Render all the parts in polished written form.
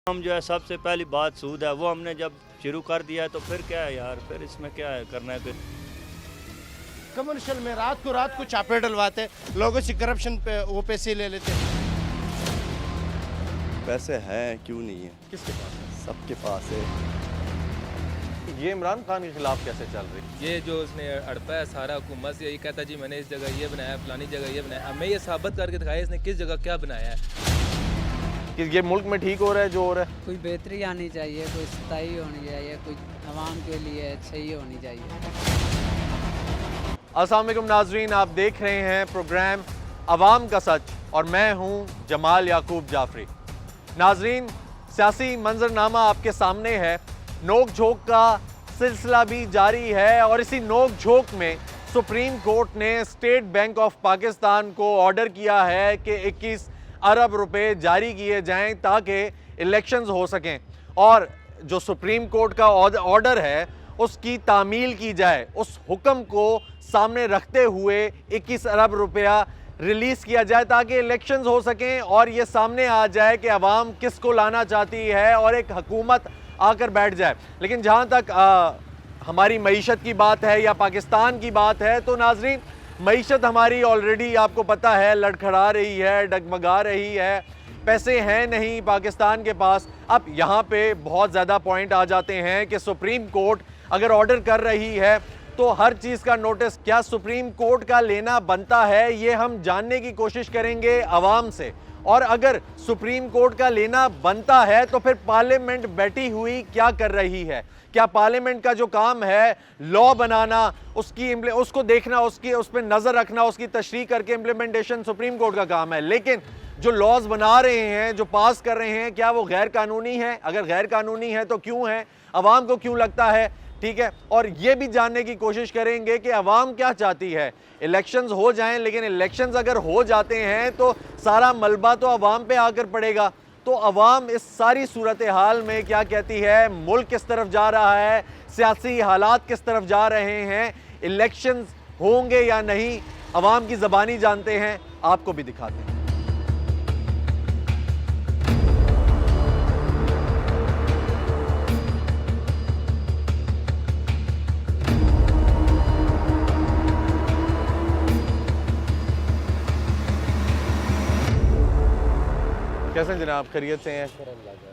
हम जो है सबसे पहली बात सूद है, वो हमने जब शुरू कर दिया है तो फिर क्या है यार, फिर इसमें क्या है करना है। फिर कमर्शियल में रात को चापे डलवाते, लोगों से करप्शन पे वो पैसे ले लेते। पैसे हैं क्यों नहीं है, किसके पास है? सबके पास है। ये इमरान खान के खिलाफ कैसे चल रही है? ये जो उसने अड़पा है सारा हुकूमत से, यही कहता जी मैंने इस जगह ये बनाया, फलानी जगह ये बनाया। अब मैं ये साबित करके दिखाया इसने किस जगह क्या बनाया है। कि ये मुल्क में ठीक हो रहा है जो हो रहा है? कोई बेहतरी आनी चाहिए, कोई सताई होनी चाहिए, कोई आवाम के लिए सही होनी चाहिए। अस्सलाम वालेकुम नाजरीन, आप देख रहे हैं प्रोग्राम अवाम का सच और मैं हूं जमाल याकूब जाफरी। नाजरीन, सियासी मंजरनामा आपके सामने है, नोक झोंक का सिलसिला भी जारी है और इसी नोक झोंक में सुप्रीम कोर्ट ने स्टेट बैंक ऑफ पाकिस्तान को ऑर्डर किया है कि 21 अरब रुपए जारी किए जाएं ताकि इलेक्शंस हो सकें और जो सुप्रीम कोर्ट का ऑर्डर है उसकी तामील की जाए। उस हुक्म को सामने रखते हुए 21 अरब रुपया रिलीज़ किया जाए ताकि इलेक्शंस हो सकें और ये सामने आ जाए कि अवाम किसको लाना चाहती है और एक हुकूमत आकर बैठ जाए। लेकिन जहाँ तक हमारी मईशत की बात है या पाकिस्तान की बात है तो नाजरीन, मईशत हमारी ऑलरेडी आपको पता है लड़खड़ा रही है, डगमगा रही है, पैसे हैं नहीं पाकिस्तान के पास। अब यहाँ पे बहुत ज़्यादा पॉइंट आ जाते हैं कि सुप्रीम कोर्ट अगर ऑर्डर कर रही है तो हर चीज़ का नोटिस क्या सुप्रीम कोर्ट का लेना बनता है, ये हम जानने की कोशिश करेंगे अवाम से। और अगर सुप्रीम कोर्ट का लेना बनता है तो फिर पार्लियामेंट बैठी हुई क्या कर रही है? क्या पार्लियामेंट का जो काम है लॉ बनाना, उसको देखना, उस पर नज़र रखना, उसकी तशरीह करके इम्प्लीमेंटेशन सुप्रीम कोर्ट का काम है। लेकिन जो लॉज बना रहे हैं, जो पास कर रहे हैं, क्या वो गैर कानूनी है? अगर गैर कानूनी है तो क्यों है? अवाम को क्यों लगता है? ठीक है, और ये भी जानने की कोशिश करेंगे कि अवाम क्या चाहती है। इलेक्शंस हो जाएं, लेकिन इलेक्शंस अगर हो जाते हैं तो सारा मलबा तो अवाम पे आकर पड़ेगा। तो अवाम इस सारी सूरत हाल में क्या कहती है, मुल्क किस तरफ जा रहा है, सियासी हालात किस तरफ जा रहे हैं, इलेक्शंस होंगे या नहीं, अवाम की ज़बानी जानते हैं, आपको भी दिखाते हैं। कैसे हैं जनाब, खैरियत से हैं?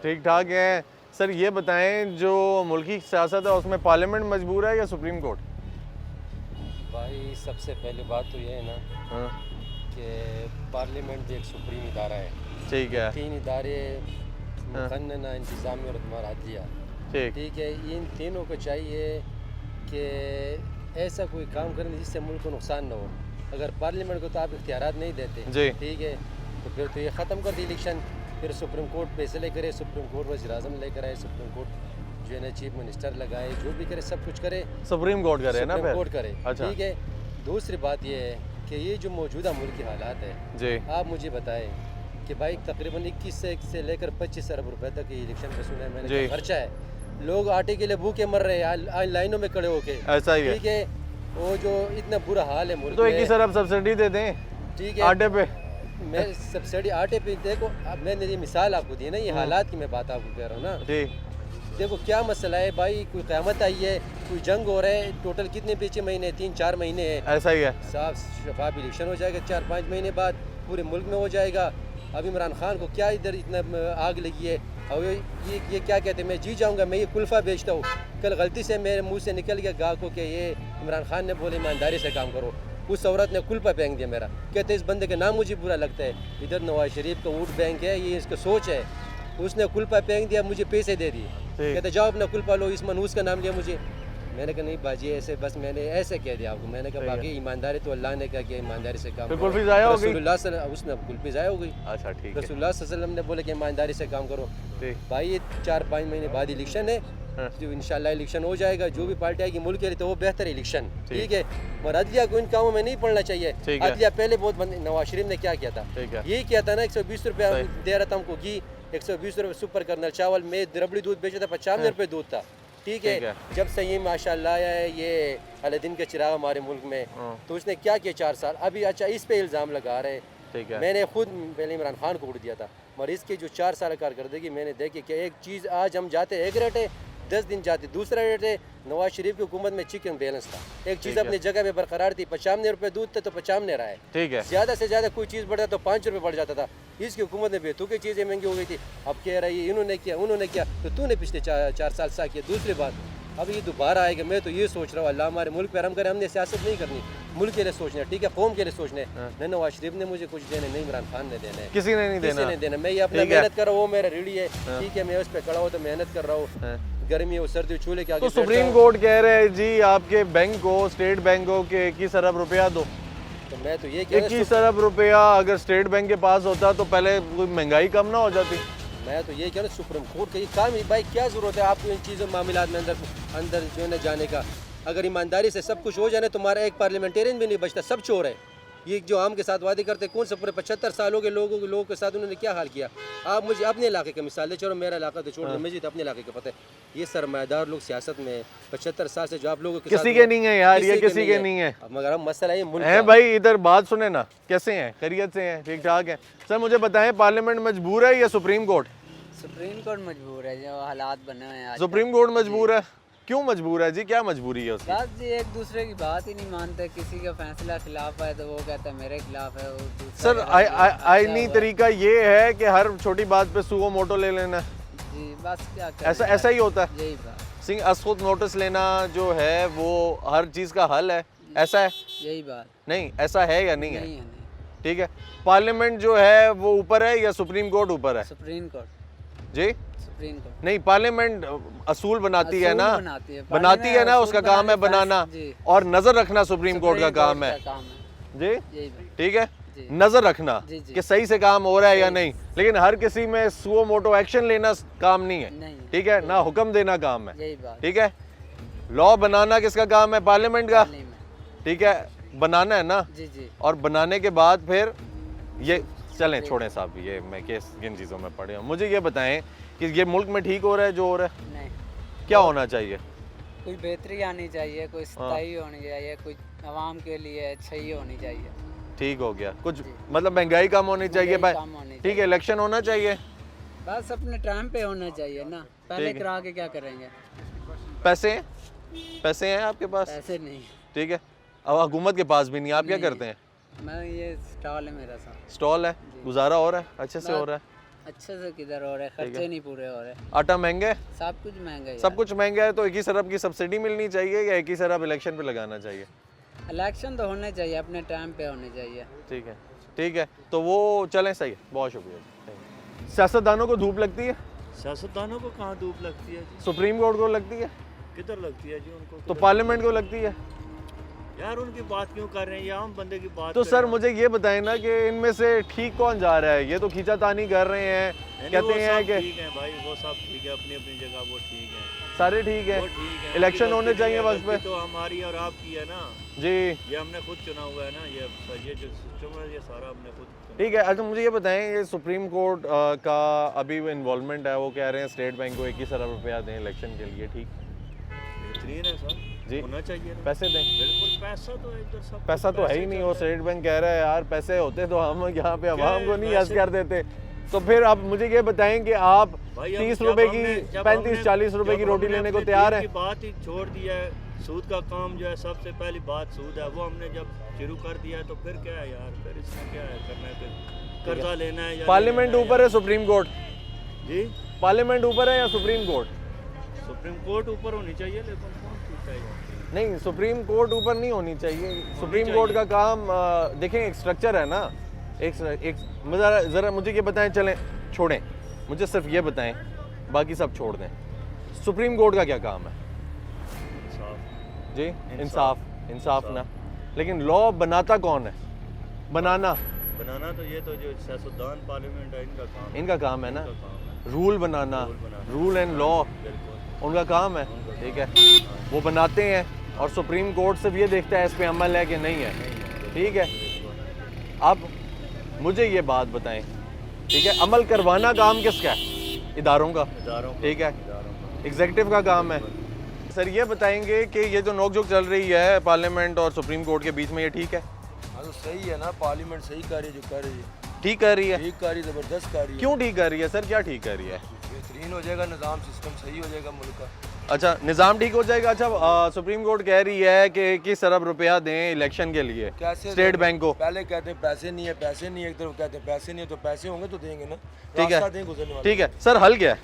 ठीक ठाक हैं सर। ये बताएं, जो मुल्की सियासत है उसमें पार्लियामेंट मजबूर है या सुप्रीम कोर्ट? भाई सबसे पहली बात तो ये है ना कि पार्लियामेंट भी एक सुप्रीम इदारा है। ठीक है। 3 इदारे मुकन्नना, इंतज़ामी और तुम्हारा अदलिया। ठीक है, इन तीनों को चाहिए कि ऐसा कोई काम करें जिससे मुल्क को नुकसान ना हो। अगर पार्लियामेंट को तो आप इख्तियारात नहीं देते, ठीक है, तो फिर तो ये ख़त्म कर दी इलेक्शन। फिर सुप्रीम कोर्ट फैसले करे, सुप्रीम कोर्ट वज़ीर-ए-आज़म लेकर आए, सुप्रीम कोर्ट जो है ना चीफ मिनिस्टर लगाए, जो भी करे सब कुछ करे, सुप्रीम कोर्ट करे ना, सुप्रीम कोर्ट करे। अच्छा। ठीक है। दूसरी बात ये है कि ये जो मौजूदा मुल्क की हालात है जी, आप मुझे बताएं कि भाई तकरीबन 21 से लेकर 25 अरब रुपए तक ये इलेक्शन का सुना है मैंने, खर्चा है। लोग आटे के लिए भूखे मर रहे हैं लाइनों में खड़े होके। ऐसा ही है। ठीक है, वो जो इतना बुरा हाल है मुल्क तो में, 21 अरब सब्सिडी दे दें, ठीक है, आटे पे। मैं सब्सिडी आटे पे देखो, अब मैंने ये मिसाल आपको दी ना, ये हालात की मैं बात आपको कह रहा हूँ ना जी। देखो क्या मसला है भाई, कोई क़यामत आई है, कोई जंग हो रहा है, टोटल कितने पीछे महीने, 3-4 महीने है। ऐसा ही है। साफ शफाफ इलेक्शन हो जाएगा 4-5 महीने बाद, पूरे मुल्क में हो जाएगा। अब इमरान खान को क्या इधर इतना आग लगी है, और ये क्या कहते हैं, मैं जी जाऊँगा, मैं ये कुल्फ़ा बेचता हूँ। कल गलती से मेरे मुँह से निकल गया गाहकों के, ये इमरान खान ने बोले ईमानदारी से काम करो, उस औरत ने कुल्फा फेंक दिया मेरा। कहते इस बंदे के नाम मुझे बुरा लगता है। इधर नवाज शरीफ का वोट बैंक है, ये इसका सोच है, उसने कुल्फा फेंक दिया, मुझे पैसे दे दिए, कहते जाओ अपना कुल्फा लो, इस मनहूस का नाम लिया मुझे। मैंने कहा नहीं बाजी ऐसे, बस मैंने ऐसे कह दिया आपको। मैंने कहा बाकी ईमानदारी तो अल्लाह ने कहा कि ईमानदारी से काम करो। कुल्फी ज़ाया हो गई, उसने कुल्फी ज़ाया हो गई। अच्छा ठीक है। रसूलुल्लाह सल्लल्लाहु अलैहि वसल्लम ने बोले कि ईमानदारी से काम करो। भाई ये 4-5 महीने बाद इलेक्शन है, जो इंशाल्लाह इलेक्शन हो जाएगा, जो भी पार्टी आएगी मुल्क के लिए तो वो बेहतर इलेक्शन। ठीक है, और अदलिया को इन कामों में नहीं पड़ना चाहिए। अदलिया पहले बहुत नवाज शरीफ ने क्या किया था, यही किया था ना, 120 रुपया दे रहा था हमको घी, 120 रुपये सुपर कर्नल चावल, मैं रबड़ी दूध बेचा था 95 रुपये दूध था। ठीक है, जब से ये माशाल्लाह आया है ये अलादीन का चिराग हमारे मुल्क में, तो उसने क्या किया 4 साल। अभी अच्छा इस पे इल्ज़ाम लगा रहे, मैंने खुद पहले इमरान खान को वोट दिया था, मगर इसकी जो 4 साल कारकर्दगी मैंने देखी कि एक चीज़ आज हम जाते एक रेट है, 10 दिन जाते दूसरा रेट है। नवाज शरीफ की हुकूमत में चिकन बैलेंस था, एक चीज़ अपनी जगह पे बरकरार थी। 95 रुपये दूध थे तो 95 रहा है, ठीक है। ज़्यादा से ज़्यादा कोई चीज़ बढ़ा तो 5 रुपये बढ़ जाता था। इसकी हुकूमत में बेतुकी चीज़ें महंगी हो गई थी। अब कह रही है इन्होंने किया उन्होंने किया, तो तूने पिछले 4 साल सा किया। दूसरी बात, अब ये दोबारा आएगा। मैं तो ये सोच रहा हूँ अल्लाह हमारे मुल्क पर हम करें, हमने सियासत नहीं करनी, मुल्क के लिए सोचना है, ठीक है, कौम के लिए सोचना है। नहीं नवाज शरीफ ने मुझे कुछ देने, नहीं इमरान खान ने देने, किसी ने नहीं किसी देना। ने देना। मैं ये अपना ठीक है। मेहनत कर रहा हूँ, वो मेरा रीढ़ी है, ठीक है, मैं उस पर खड़ा हूँ तो मेहनत कर रहा हूँ। गर्मी हो सर्दी चूल्हे के आगे तो बैठता सुप्रीम हूँ। कोर्ट कह रहे हैं जी आपके बैंक को, स्टेट बैंक को के 21 अरब रुपया दो। तो मैं तो ये कह रहा 21 अरब रुपया अगर स्टेट बैंक के पास होता तो पहले कोई महंगाई कम ना हो जाती। मैं तो ये कह रहा हूँ सुप्रीम कोर्ट का ये काम है भाई, क्या ज़रूरत है आपको इन चीज़ों मामलात में अंदर जो है ना जाने का। अगर ईमानदारी से सब कुछ हो जाए तुम्हारा एक पार्लियामेंटेरियन भी नहीं बचता, सब चोर है। ये जो आम के साथ वादे करते कौन से पूरे 75 सालों के लोगों के साथ उन्होंने क्या हाल किया। आप मुझे अपने इलाके की मिसाल दे, चलो मेरा इलाका तो छोड़ दो, मुझे तो अपने इलाके का पता है। ये सरमायादार लोग सियासत में 75 साल से जो आप लोगों के किसी साथ के नहीं है यार, ये किसी के नहीं है। मगर अब मसला ये मुल्क है भाई, इधर बात सुने ना, कैसे हैं, खैरियत से हैं, ठीक ठाक है। सर मुझे बताएं पार्लियामेंट मजबूर है या सुप्रीम कोर्ट? सुप्रीम कोर्ट मजबूर है, जो हालात बने हुए हैं आज। सुप्रीम कोर्ट मजबूर है, क्यों मजबूर है जी, क्या मजबूरी है उसकी? बस जी एक दूसरे की बात ही नहीं मानते, किसी का फैसला खिलाफ है तो वो कहता है मेरे खिलाफ है। वो दूसरा सर कहता है अच्छा आईनी हुआ। तरीका ये है कि हर छोटी बात पे सुओ मोटो ले लेना, जी बस क्या करें, ऐसा ही होता है। यही बात, सिंह असखुद नोटिस लेना जो है वो हर चीज़ का हल है, ऐसा है? यही बात नहीं, ऐसा है या नहीं है? नहीं है। नहीं, ठीक है। पार्लियामेंट जो है वो ऊपर है या सुप्रीम कोर्ट ऊपर है? सुप्रीम कोर्ट, जी सुप्रीम कोर्ट नहीं, पार्लियामेंट असूल बनाती है ना, बनाती है बनाती है ना, उसका काम है बनाना, जी। और नज़र रखना सुप्रीम कोर्ट का काम है जी, यही बात। ठीक है, जी। नज़र रखना जी, जी। कि सही से काम हो रहा है या नहीं। लेकिन हर किसी में सुओ मोटो एक्शन लेना काम नहीं है, नहीं, ठीक है ना, हुक्म देना काम है, यही बात। ठीक है। लॉ बनाना किसका काम है? पार्लियामेंट का, नहीं में। ठीक है, बनाना है ना, जी जी और बनाने के बाद फिर ये चलें, छोड़ें साहब, ये मैं किन चीज़ों में पढ़े हूँ। मुझे ये बताएं कि ये मुल्क में ठीक हो रहा है जो हो रहा है? नहीं, क्या होना चाहिए? कोई बेहतरी आनी चाहिए, कोई सताई होनी चाहिए, कोई आवाम के लिए अच्छाई होनी चाहिए। ठीक हो गया कुछ, मतलब महंगाई कम होनी चाहिए भाई, कम होनी ठीक है, इलेक्शन होना चाहिए, बस अपने टाइम पे होना चाहिए ना, पहले ठीक है। करा के क्या करेंगे। पैसे हैं आपके पास, ऐसे नहीं, ठीक है, अब हुकूमत के पास भी नहीं, आप क्या नहीं। करते हैं? मैं ये स्टॉल है मेरा साथ, स्टॉल है, गुजारा हो रहा है, अच्छे से हो रहा है? अच्छे से किधर हो रहे, खर्चे नहीं पूरे हो रहे, आटा महंगा है, सब कुछ महंगा है। सब कुछ महंगा है, तो 21 अरब की सब्सिडी मिलनी चाहिए या 21 अरब इलेक्शन पे लगाना चाहिए? इलेक्शन तो होने चाहिए, अपने टाइम पे होने चाहिए। ठीक है, ठीक है, तो वो चलें, सही है, बहुत शुक्रिया। सियासतदानों को धूप लगती है? सियासतदानों को कहाँ धूप लगती है जी, सुप्रीम कोर्ट को लगती है, किधर लगती है जी उनको? तो पार्लियामेंट को लगती है? यार उनकी बात क्यों कर रहे हैं, ये आम बंदे की बात तो कर सर रहे हैं। मुझे ये बताएं ना कि इनमें से ठीक कौन जा रहा है? ये तो खींचातानी कर रहे हैं, नहीं, कहते वो हैं सब कि ठीक है भाई, वो सब ठीक है, अपनी अपनी जगह वो ठीक है, सारे ठीक है, वो ठीक है। इलेक्शन उनकी होने गलती चाहिए नहीं है, वक्त पे। गलती तो हमारी और आपकी है ना, जी ये हमने खुद चुना हुआ है ना, ये जो सिस्टम है ये सारा हमने खुद चुना। ठीक है। अच्छा मुझे ये बताएं, ये सुप्रीम कोर्ट का अभी इन्वॉल्वमेंट है, वो कह रहे हैं स्टेट बैंक को 21 अरब रुपया दें इलेक्शन के लिए, ठीक बेहतरीन है सर, जी, होना चाहिए ना। पैसे दें? बिल्कुल, पैसा तो इधर सब पैसा तो है ही नहीं, वो स्टेट बैंक कह रहा है यार पैसे होते तो हम यहाँ पे आवाम को नहीं यस कर देते। तो फिर आप मुझे ये बताएं कि आप 30 रुपए की 35-40 रुपए की रोटी लेने को तैयार हैं? बात ही छोड़ दिया है, सूद का काम जो है सबसे पहली बात सूद है, वो हमने जब शुरू कर दिया है तो फिर क्या है यार, फिर इसमें क्या है करना है, फिर कर्जा लेना है या पार्लियामेंट ऊपर है सुप्रीम कोर्ट? जी, पार्लियामेंट ऊपर है या सुप्रीम कोर्ट? सुप्रीम कोर्ट ऊपर होनी चाहिए, लेकिन कौन पूछता है? नहीं, सुप्रीम कोर्ट ऊपर नहीं होनी चाहिए। सुप्रीम कोर्ट का काम देखें, एक स्ट्रक्चर है ना, एक ज़रा मुझे ये बताएं, चलें छोड़ें, मुझे सिर्फ ये बताएं, बाकी सब छोड़ दें। सुप्रीम कोर्ट का क्या काम है? जी, इंसाफ ना, लेकिन लॉ बनाता कौन है? बनाना तो ये तो जो सियासतदान पार्लियामेंट है इनका काम है ना, इनका काम है। Rule banana, rule and law बिल्कुल उनका काम है, ठीक है, वो बनाते हैं और सुप्रीम कोर्ट सिर्फ ये देखता है इस पे अमल है कि नहीं है, ठीक है। अब मुझे ये बात बताएं, ठीक है, अमल करवाना काम किसका है? इदारों का, ठीक है, एग्जीक्यूटिव का काम है। सर ये बताएंगे कि ये जो नोकझोंक चल रही है पार्लियामेंट और सुप्रीम कोर्ट के बीच में, ये ठीक है? हाँ तो सही है ना, पार्लियामेंट सही कर रही है जो कर रही है। ठीक कर रही है? ठीक कर रही है, ज़बरदस्त कर रही है। क्यों ठीक कर रही है सर, क्या ठीक कर रही है? बेहतरीन हो जाएगा निज़ाम, सिस्टम सही हो जाएगा मुल्क का। अच्छा, निज़ाम ठीक हो जाएगा। अच्छा, सुप्रीम कोर्ट कह रही है कि 21 अरब रुपया दें इलेक्शन के लिए कैसे स्टेट बैंक को। पहले कहते हैं पैसे नहीं है, पैसे नहीं है, एक तरफ कहते हैं पैसे नहीं है, तो पैसे होंगे तो देंगे ना। ठीक है, रास्ता दें गुजरने वाला। ठीक है सर, हल क्या है?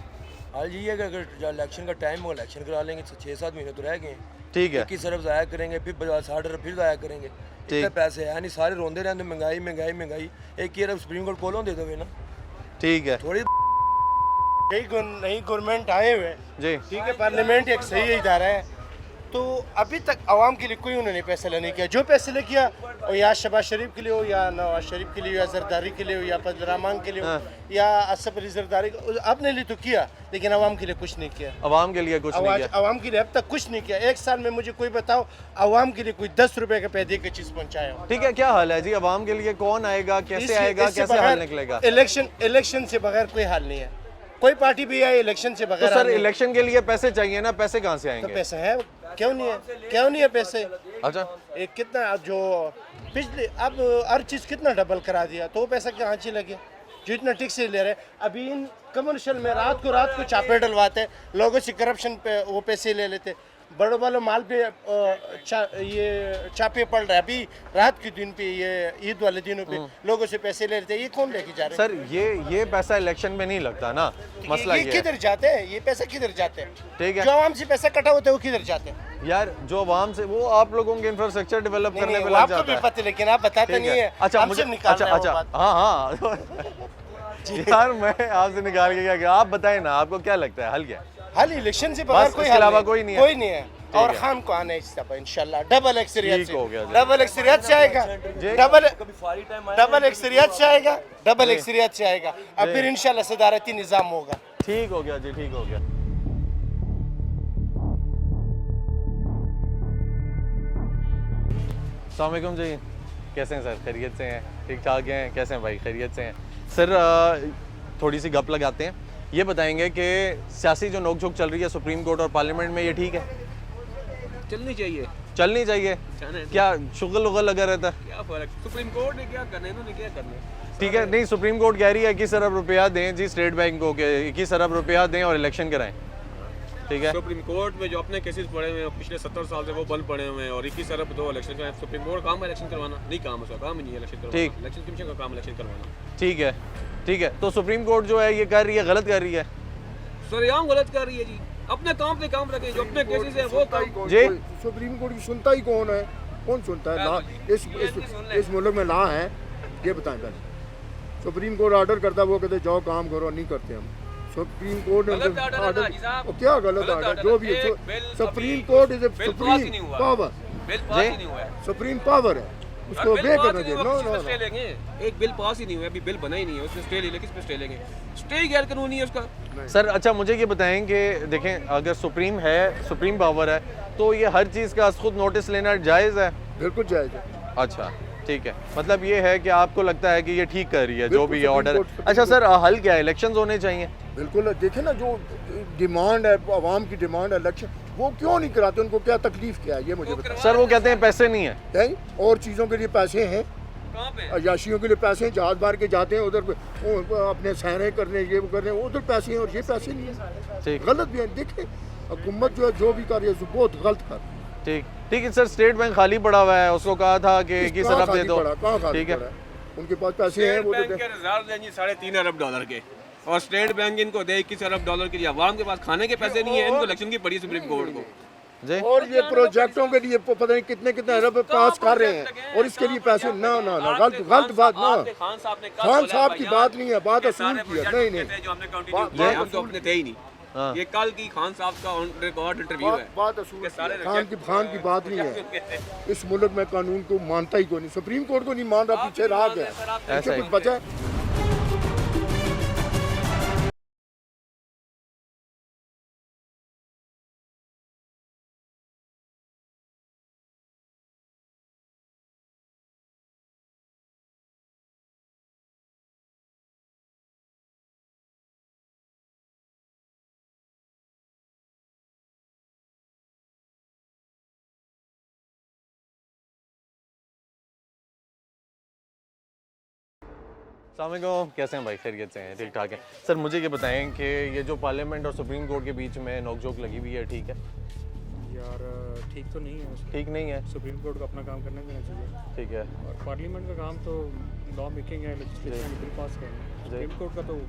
हाल ये है कि अगर इलेक्शन का टाइम हो इलेक्शन करा लेंगे, 6-7 महीने तो रह गए। ठीक है, 21 अरब ज़ाया करेंगे, फिर 60 अरब फिर ज़ाया करेंगे। इतने पैसे है नहीं, सारे रोंदे रहते महंगाई महंगाई महंगाई। एक ही अरब सुप्रीम कोर्ट खोलों दे दो ना, ठीक है थोड़ी नई गवर्नमेंट आए हुए हैं, जी। ठीक है, पार्लियामेंट एक सही इदारा है, तो अभी तक आवाम के लिए कोई उन्होंने फैसला नहीं किया। जो फैसले किया और या शहबाज शरीफ के लिए हो, या नवाज शरीफ के लिए हो, या जरदारी के लिए हो, या फजल रहमान के लिए हो, या असफ अली जरदारी, अपने लिए तो किया लेकिन आवाम के लिए कुछ नहीं किया। आवाम के लिए कुछ नहीं किया। आवाम के लिए अब तक कुछ नहीं किया। एक साल में मुझे कोई बताओ आवाम के लिए कोई 10 रुपए का पैदे की चीज़ पहुँचाया हो। ठीक है, क्या हाल है जी? आवाम के लिए कौन आएगा, कैसे आएगा, कैसे हल निकलेगा? इलेक्शन से बगैर कोई हल नहीं है। कोई पार्टी भी आए इलेक्शन से तो बगैर सर इलेक्शन के लिए पैसे चाहिए ना, पैसे कहाँ से तो आएंगे? पैसा है, क्यों नहीं है, क्यों नहीं है पैसे? अच्छा, एक कितना जो पिछले अब हर चीज़ कितना डबल करा दिया, तो वो पैसा कहाँ से लगे जो इतना टैक्स ले रहे। अभी इन कमर्शियल में रात को चापे डलवाते, लोगों से करप्शन पे वो पैसे ले लेते, बड़े वालों माल पे ये चापे पड़ रहे। अभी रात के दिन पे, ये ईद वाले दिनों पे लोगों से पैसे ले लेते, ये कौन लेके जा रहे हैं? सर ये पैसा इलेक्शन में नहीं लगता ना, मसला ये ये है। किधर जाते हैं, ये पैसा किधर जाते हैं? ठीक है जो आवाम से पैसा कटा होता है वो किधर जाते हैं? यार, जो आवाम से वो आप लोगों के इंफ्रास्ट्रक्चर डेवलप करने पे वो लग आपको जाता भी है। पता है, लेकिन आप बताते ठीक नहीं है। अच्छा, हमसे मुझे निकाल अच्छा रहे हैं वो अच्छा बात। हाँ यार, मैं आपसे निकाल के क्या किया? आप बताएं ना, आपको क्या लगता है हल क्या है? हल इलेक्शन से बगैर बस, कोई इसके हल अलावा नहीं। कोई नहीं है। कोई नहीं है। और है। खान को आना है इस दफा इंशाल्लाह डबल एक्सरियत ठीक से, हो गया जी। डबल एक्सरियत से आएगा, डबल एक्सरियत से आएगा, डबल एक्सरियत से आएगा। अब फिर इंशाल्लाह सदारती निज़ाम होगा। ठीक हो गया जी, ठीक हो गया। अस्सलाम वालेकुम जी, कैसे हैं सर? खैरियत से हैं? ठीक ठाक हैं? कैसे हैं भाई? खैरियत से हैं सर? थोड़ी सी गप लगाते हैं। ये बताएंगे कि सियासी जो नोकझोंक चल रही है सुप्रीम कोर्ट और पार्लियामेंट में, ये ठीक है? चलनी चाहिए। चलनी चाहिए। क्या शुगल उगल लगा रहता है? क्या फर्क, सुप्रीम कोर्ट ने क्या करना है, इन्होंने क्या करना है? ठीक है, नहीं, सुप्रीम कोर्ट कह रही है 21 अरब रुपया दें जी स्टेट बैंक को, के 21 अरब रुपया दें और इलेक्शन कराएं। ठीक है, सुप्रीम कोर्ट में जो अपने केसेस पड़े हुए हैं पिछले 70 साल से वो बंद पड़े हुए हैं, और 21 अरब दो इलेक्शन कराएं। सुप्रीम कोर्ट काम है इलेक्शन करवाना? नहीं काम, उसका काम ही नहीं है इलेक्शन करवाना। ठीक। इलेक्शन कमीशन का काम इलेक्शन करवाना। ठीक है, ठीक है। तो सुप्रीम कोर्ट जो है ये कर रही है, गलत कर रही है। सरेआम गलत कर रही है जी। अपने काम पे काम रखें, जो अपने केसेस है वो काम। जी, सुप्रीम कोर्ट की सुनता ही कौन है? कौन सुनता है? ला इस मुल्क में ला है, ये बताएं पहले। सुप्रीम कोर्ट ऑर्डर करता है, वो कहते जाओ काम करो, नहीं करते हम। सुप्रीम कोर्ट ने ऑर्डर, क्या गलत ऑर्डर? जो भी है, supreme court is supreme power, supreme power है, उसको वे करना चाहिए। नो नो, एक बिल पास ही नहीं हुआ, अभी बिल बना ही नहीं है, उसमें स्टे ले ले, किस पे स्टे लेंगे? स्टे गैर कानूनी है उसका। सर अच्छा, मुझे ये बताएं कि देखें, अगर सुप्रीम है, सुप्रीम पावर है, तो ये हर चीज़ का खुद नोटिस लेना जायज़ है? बिल्कुल जायज़ है। अच्छा, ठीक है, मतलब ये है कि आपको लगता है कि ये ठीक कर रही है जो भी ये सुप्रीम ऑर्डर। कोर्ट- अच्छा सर, हल क्या है? इलेक्शंस होने चाहिए। बिल्कुल, देखे ना, जो डिमांड है, आवाम की डिमांड है इलेक्शन, वो क्यों नहीं कराते? उनको क्या तकलीफ क्या है, ये मुझे बताओ। सर वो कहते हैं पैसे नहीं है। नहीं, और चीज़ों के लिए पैसे हैं, अयाशियों के लिए पैसे हैं, जहाज मार के जाते हैं उधर, अपने सहरे करने, ये करने, उधर पैसे हैं और ये पैसे नहीं है। ठीक, गलत भी है। देखें, हुकूमत जो है जो भी कर रही है बहुत गलत कर। ठीक, ठीक है सर। स्टेट बैंक खाली पड़ा हुआ है, उसको कहा था कि 21 अरब दे दो। ठीक है, उनके पास पैसे हैं, वो बैंक के रिजर्व हैं जी $3.5 अरब के, और स्टेट बैंक इनको दे $21 अरब के लिए। अवाम के पास खाने के पैसे नहीं है, इनको इलेक्शन की पड़ी सुप्रीम कोर्ट को। जी, और ये प्रोजेक्टों के लिए पता नहीं कितने कितने अरब पास कर रहे हैं, और इसके लिए पैसे ना ना ना, गलत गलत बात ना। खान साहब की बात नहीं है, बात असूल की है। नहीं नहीं, जो हमने कंटिन्यू किया, हम तो अपने थे ही नहीं। हाँ। ये कल की खान साहब का ऑन रिकॉर्ड इंटरव्यू है। बात असूल के सारे की है। खान की बात नहीं है। इस मुल्क में कानून को मानता ही कोई नहीं, सुप्रीम कोर्ट को नहीं मान रहा, पीछे रहा गया, ऐसा पीछे ही। कुछ बचा है? अस्सलाम, कैसे हैं भाई? खैरियत से हैं? ठीक ठाक है। सर मुझे ये बताएं कि ये जो पार्लियामेंट और सुप्रीम कोर्ट के बीच में नोकझोंक लगी हुई है, ठीक है? यार ठीक तो नहीं है उसमें। ठीक नहीं है? सुप्रीम कोर्ट को अपना काम करने देना चाहिए, ठीक है। और पार्लियामेंट का काम तो लॉ मेकिंग है, लेजिस्लेशन बिल पास करना है। सुप्रीम कोर्ट का तो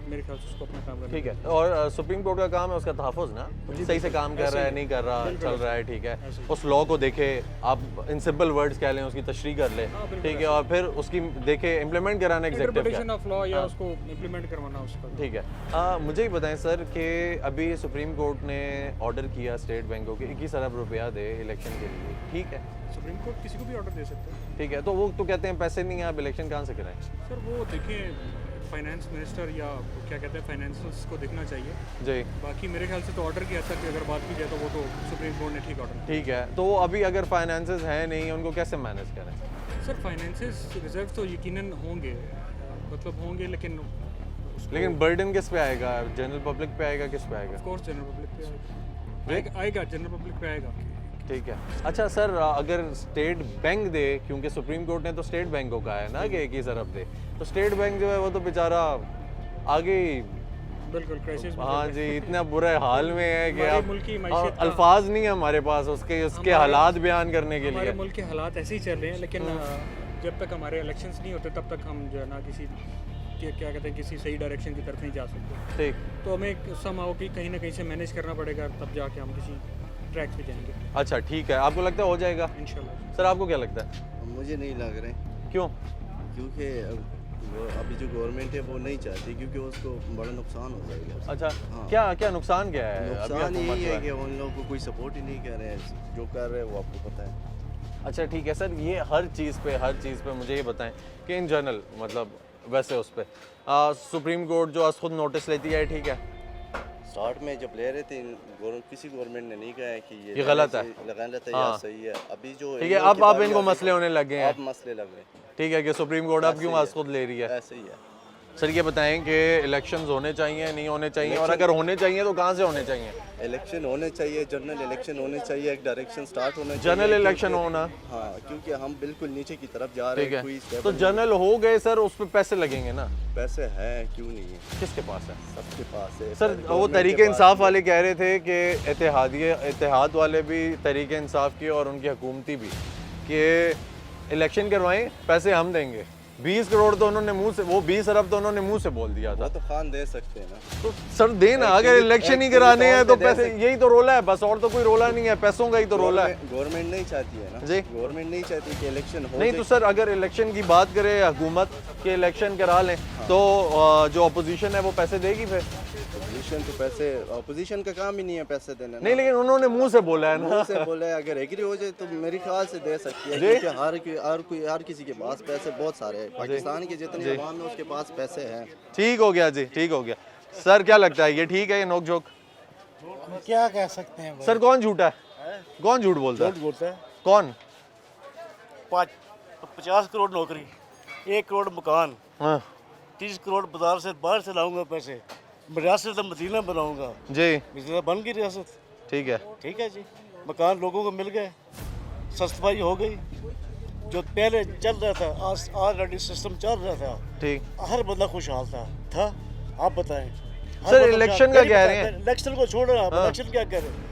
मेरे ख्याल से उसको अपना काम करना ठीक है। और सुप्रीम कोर्ट का काम है उसका तहफ़्फ़ुज़ ना, सही से काम कर रहा है, नहीं कर रहा, चल रहा है, ठीक है। उस लॉ को देखे, आप इन सिंपल वर्ड्स कह लें, उसकी तशरीह कर ले, ठीक है, और फिर उसकी देखे इम्प्लीमेंट कराना एग्जीक्यूटिव इंटरप्रिटेशन ऑफ लॉ या उसको इम्प्लीमेंट करवाना उसका, ठीक है। मुझे ही बताएं सर कि अभी सुप्रीम कोर्ट ने ऑर्डर किया स्टेट बैंकों के 21 अरब रुपया दे इलेक्शन के लिए, ठीक है? सुप्रीम कोर्ट किसी को भी ऑर्डर दे सकता है, ठीक है। तो वो तो कहते हैं पैसे नहीं है, आप इलेक्शन कहाँ से कराएं? सर वो देखें फाइनेंस मिनिस्टर या क्या कहते हैं फाइनेंशियल्स को देखना चाहिए जी। बाकी मेरे ख्याल से तो ऑर्डर किया था कि अगर बात की जाए तो वो तो सुप्रीम कोर्ट ने ठीक ऑर्डर, ठीक है। तो अभी अगर फाइनेंसेस हैं नहीं, उनको कैसे मैनेज करें? सर फाइनेंसेस रिजर्व तो यकीनन होंगे, मतलब होंगे, लेकिन बर्डन किस पे आएगा? जनरल पब्लिक पे आएगा, किस पे आएगा? ऑफ कोर्स जनरल पब्लिक पे आएगा, जनरल पब्लिक पे आएगा, ठीक है। अच्छा सर, अगर स्टेट बैंक दे, क्योंकि सुप्रीम कोर्ट ने तो स्टेट बैंक को कहा है ना कि 21 अरब दे, तो स्टेट बैंक जो है वो तो बेचारा आगे बिल्कुल क्राइसिस में, हाँ जी, इतना बुरे हाल में है कि हमारे अब मुल्क की मईशत का- अल्फाज नहीं है हमारे पास उसके हालात बयान करने के हमारे लिए। मुल्क के हालात ऐसे ही चल रहे हैं, लेकिन जब तक हमारे इलेक्शंस नहीं होते तब तक हम जो है ना किसी क्या कहते हैं किसी सही डायरेक्शन की तरफ नहीं जा सकते। ठीक, तो हमें समहाउ कि कहीं ना कहीं से मैनेज करना पड़ेगा, तब जाके हम किसी ट्रैक पे जाएंगे अच्छा ठीक है। आपको लगता है हो जाएगा? इंशाल्लाह। सर आपको क्या लगता है? मुझे नहीं लग रहे, क्यों? क्योंकि वो अभी जो गवर्नमेंट है वो नहीं चाहती, क्योंकि उसको बड़ा नुकसान हो जाएगा। अच्छा, हाँ। क्या नुकसान क्या है? अभी नुकसान हुकूमत यही जो है कि उन लोगों को कोई सपोर्ट ही नहीं कर रहे हैं, जो कर रहे हैं वो आपको पता है। अच्छा ठीक है सर, ये हर चीज़ पे मुझे ये बताएं कि इन जनरल मतलब वैसे उस पर सुप्रीम कोर्ट जो आज खुद नोटिस लेती है, ठीक है? स्टार्ट में जब ले रहे थे किसी गवर्नमेंट ने नहीं कहा है कि ये गलत है, गलत है हाँ। या सही है। अभी जो ठीक है, अब इनको मसले होने लगे हैं, अब मसले लग रहे हैं, ठीक है, कि सुप्रीम कोर्ट अब क्यों आज खुद ले रही है? ऐसे ही है। सर ये बताएं कि इलेक्शंस होने चाहिए, नहीं होने चाहिए, और अगर होने चाहिए तो कहाँ से होने चाहिए? इलेक्शन होने चाहिए, जनरल इलेक्शन होने चाहिए, एक डायरेक्शन स्टार्ट होना चाहिए। जनरल इलेक्शन होना, हाँ, क्योंकि हम बिल्कुल नीचे की तरफ जा रहे ठीक हैं। है। कोई step तो नहीं। जनरल हो गए सर, उस पर पैसे लगेंगे ना? पैसे हैं, क्यों नहीं है? किसके पास है? सबके पास है सर वो गवर्नमेंट तरीके के पास इंसाफ है। वाले कह रहे थे कि इत्तेहाद वाले भी तरीके इंसाफ की और उनकी हुकूमती भी कि इलेक्शन करवाएं, पैसे हम देंगे। 20 करोड़ तो उन्होंने मुंह से, वो 20 अरब तो उन्होंने मुंह से बोल दिया था। वो तो खान दे सकते हैं ना। तो सर देना, अगर इलेक्शन ही कराने हैं तो पैसे, यही तो रोला है बस, और तो कोई रोला नहीं है, पैसों का ही तो रोला है। गवर्नमेंट नहीं चाहती है ना जी। गवर्नमेंट नहीं चाहती कि इलेक्शन हो नहीं जाए। तो सर अगर इलेक्शन की बात करे हुकूमत के इलेक्शन करा लें तो जो अपोजिशन है वो पैसे देगी फिर? अपोजिशन तो पैसे, अपोजिशन का काम ही नहीं है पैसे देना। नहीं, लेकिन उन्होंने मुंह से बोला है ना। मुंह से बोला है, अगर एग्री हो जाए तो मेरे ख्याल से दे सकती है, जी। क्योंकि हर किसी के पास पैसे बहुत सारे हैं। पाकिस्तान के जितने अवाम है उसके पास पैसे हैं। ठीक हो गया जी, ठीक हो गया। सर क्या लगता है, ये ठीक है ये नोक-झोंक? क्या कह सकते हैं सर कौन झूठा है? कौन झूठ बोलता है? बोलता है कौन? 50 करोड़ नौकरी, 1 करोड़ मकान, हाँ 30 करोड़ बाजार से बाहर से लाऊंगा पैसे, रियासत मदीना बनाऊंगा, जी बिजनेस बन गई रियासत। ठीक है। ठीक है जी, मकान लोगों को मिल गए, सस्ताई हो गई। जो पहले चल रहा था, आज ऑलरेडी सिस्टम चल रहा था, ठीक। हर बंदा खुशहाल था। आप बताएं। हर सर बंदा इलेक्शन का खुशहाल- कह रहे हैं। इलेक्शन को छोड़ रहा, हाँ। इलेक्शन क्या कर रहे हैं?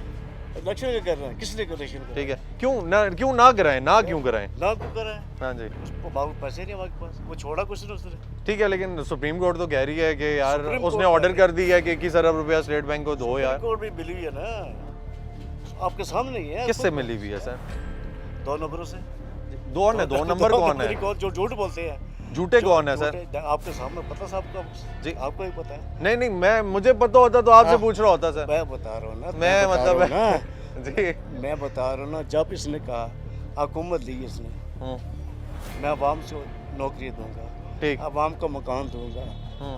इलेक्शन क्या कर रहे हैं? किसने इलेक्शन कर ठीक है, क्यों ना कराएं, ना क्यों कराएं? ना क्यों कर रहे हैं? हाँ जी उसको बाबू पैसे नहीं हमारे पास, वो छोड़ा कुछ नहीं उसने। ठीक है, लेकिन सुप्रीम कोर्ट तो कह रही है कि यार सुप्रीम उसने कोर्ट ऑर्डर कर दी है कि 21 अरब रुपया स्टेट बैंक को दो यार। कोर्ट भी मिली हुई है ना, आपके सामने ही है। किससे मिली हुई है सर? 2 नंबरों से। दो नंबर कौन है? जो झूठ बोलते हैं। झूठे कौन है सर? आपके सामने पता साहब को जी। आपको ही पता है। नहीं, मुझे पता होता तो आपसे पूछ रहा होता सर। मैं बता रहा हूँ ना, मैं बता मतलब रहा हूँ ना। जी मैं बता रहा हूँ ना, जब इसने कहा हुकूमत ली इसने, मैं अवाम से नौकरी दूंगा, ठीक। अवाम को मकान दूंगा,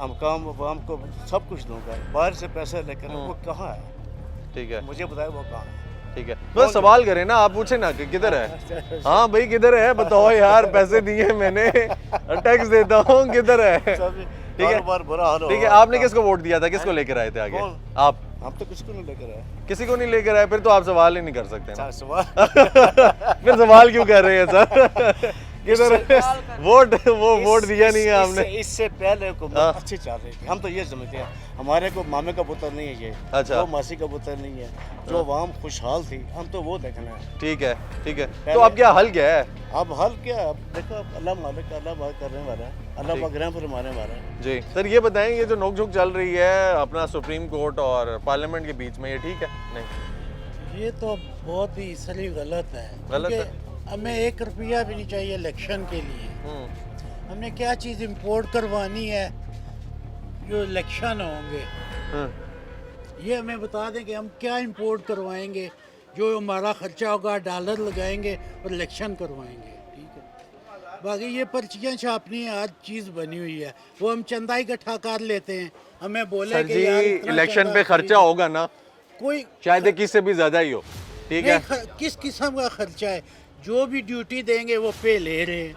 अवाम को सब कुछ दूंगा, बाहर से पैसा लेकर वो कहाँ है? ठीक है, मुझे बताए वो कहाँ है? ठीक है। बस सवाल करें ना, आप पूछे ना कि किधर है। हाँ भाई किधर है बताओ यार, पैसे दिए मैंने, टैक्स देता हूँ, किधर है? ठीक है, बुरा हाल हो। ठीक है। आपने किसको वोट दिया था, किसको लेकर आए थे आगे? आप? हम तो किसको नहीं लेकर आए। किसी को नहीं लेकर आए, फिर तो आप सवाल ही नहीं कर सकते ना। सवाल फिर सवाल क्यों कर रहे हैं सर? किधर वोट वो वोट दिया नहीं है आपने। इससे पहले हुकूमत अच्छी चल रही थी, हम तो ये समझते हैं। हमारे को मामे का पुत्र नहीं है ये, अच्छा। वो मासी का पुत्र नहीं है, जो आवाम खुशहाल थी, हम तो वो देखना है। ठीक है, ठीक है। तो अब क्या हल क्या है? अब हल क्या है? अब देखो, अब अल्लाह मालिक, अल्लाह बात करने वाला है, अल्लाह पकड़े पर मारने वाला है। जी सर, ये बताएं, ये जो नोकझोंक चल रही है अपना सुप्रीम कोर्ट और पार्लियामेंट के बीच में, ये ठीक है? नहीं, ये तो बहुत ही सही गलत है। गलत है। हमें 1 रुपया भी नहीं चाहिए इलेक्शन के लिए। हमने क्या चीज़ इंपोर्ट करवानी है जो इलेक्शन होंगे? ये हमें बता दें कि हम क्या इंपोर्ट करवाएंगे, जो हमारा खर्चा होगा डॉलर लगाएंगे और इलेक्शन करवाएंगे। ठीक है, बाकी ये पर्चियाँ छापनी है, आज चीज़ बनी हुई है, वो हम चंदा इकट्ठा कर लेते हैं। हमें बोले सर कि जी यार इतना इलेक्शन चंदा पे खर्चा होगा ना, कोई शायद किससे भी ज्यादा ही हो। ठीक है, किस किस्म का खर्चा है? जो भी ड्यूटी देंगे वो पे ले रहे हैं।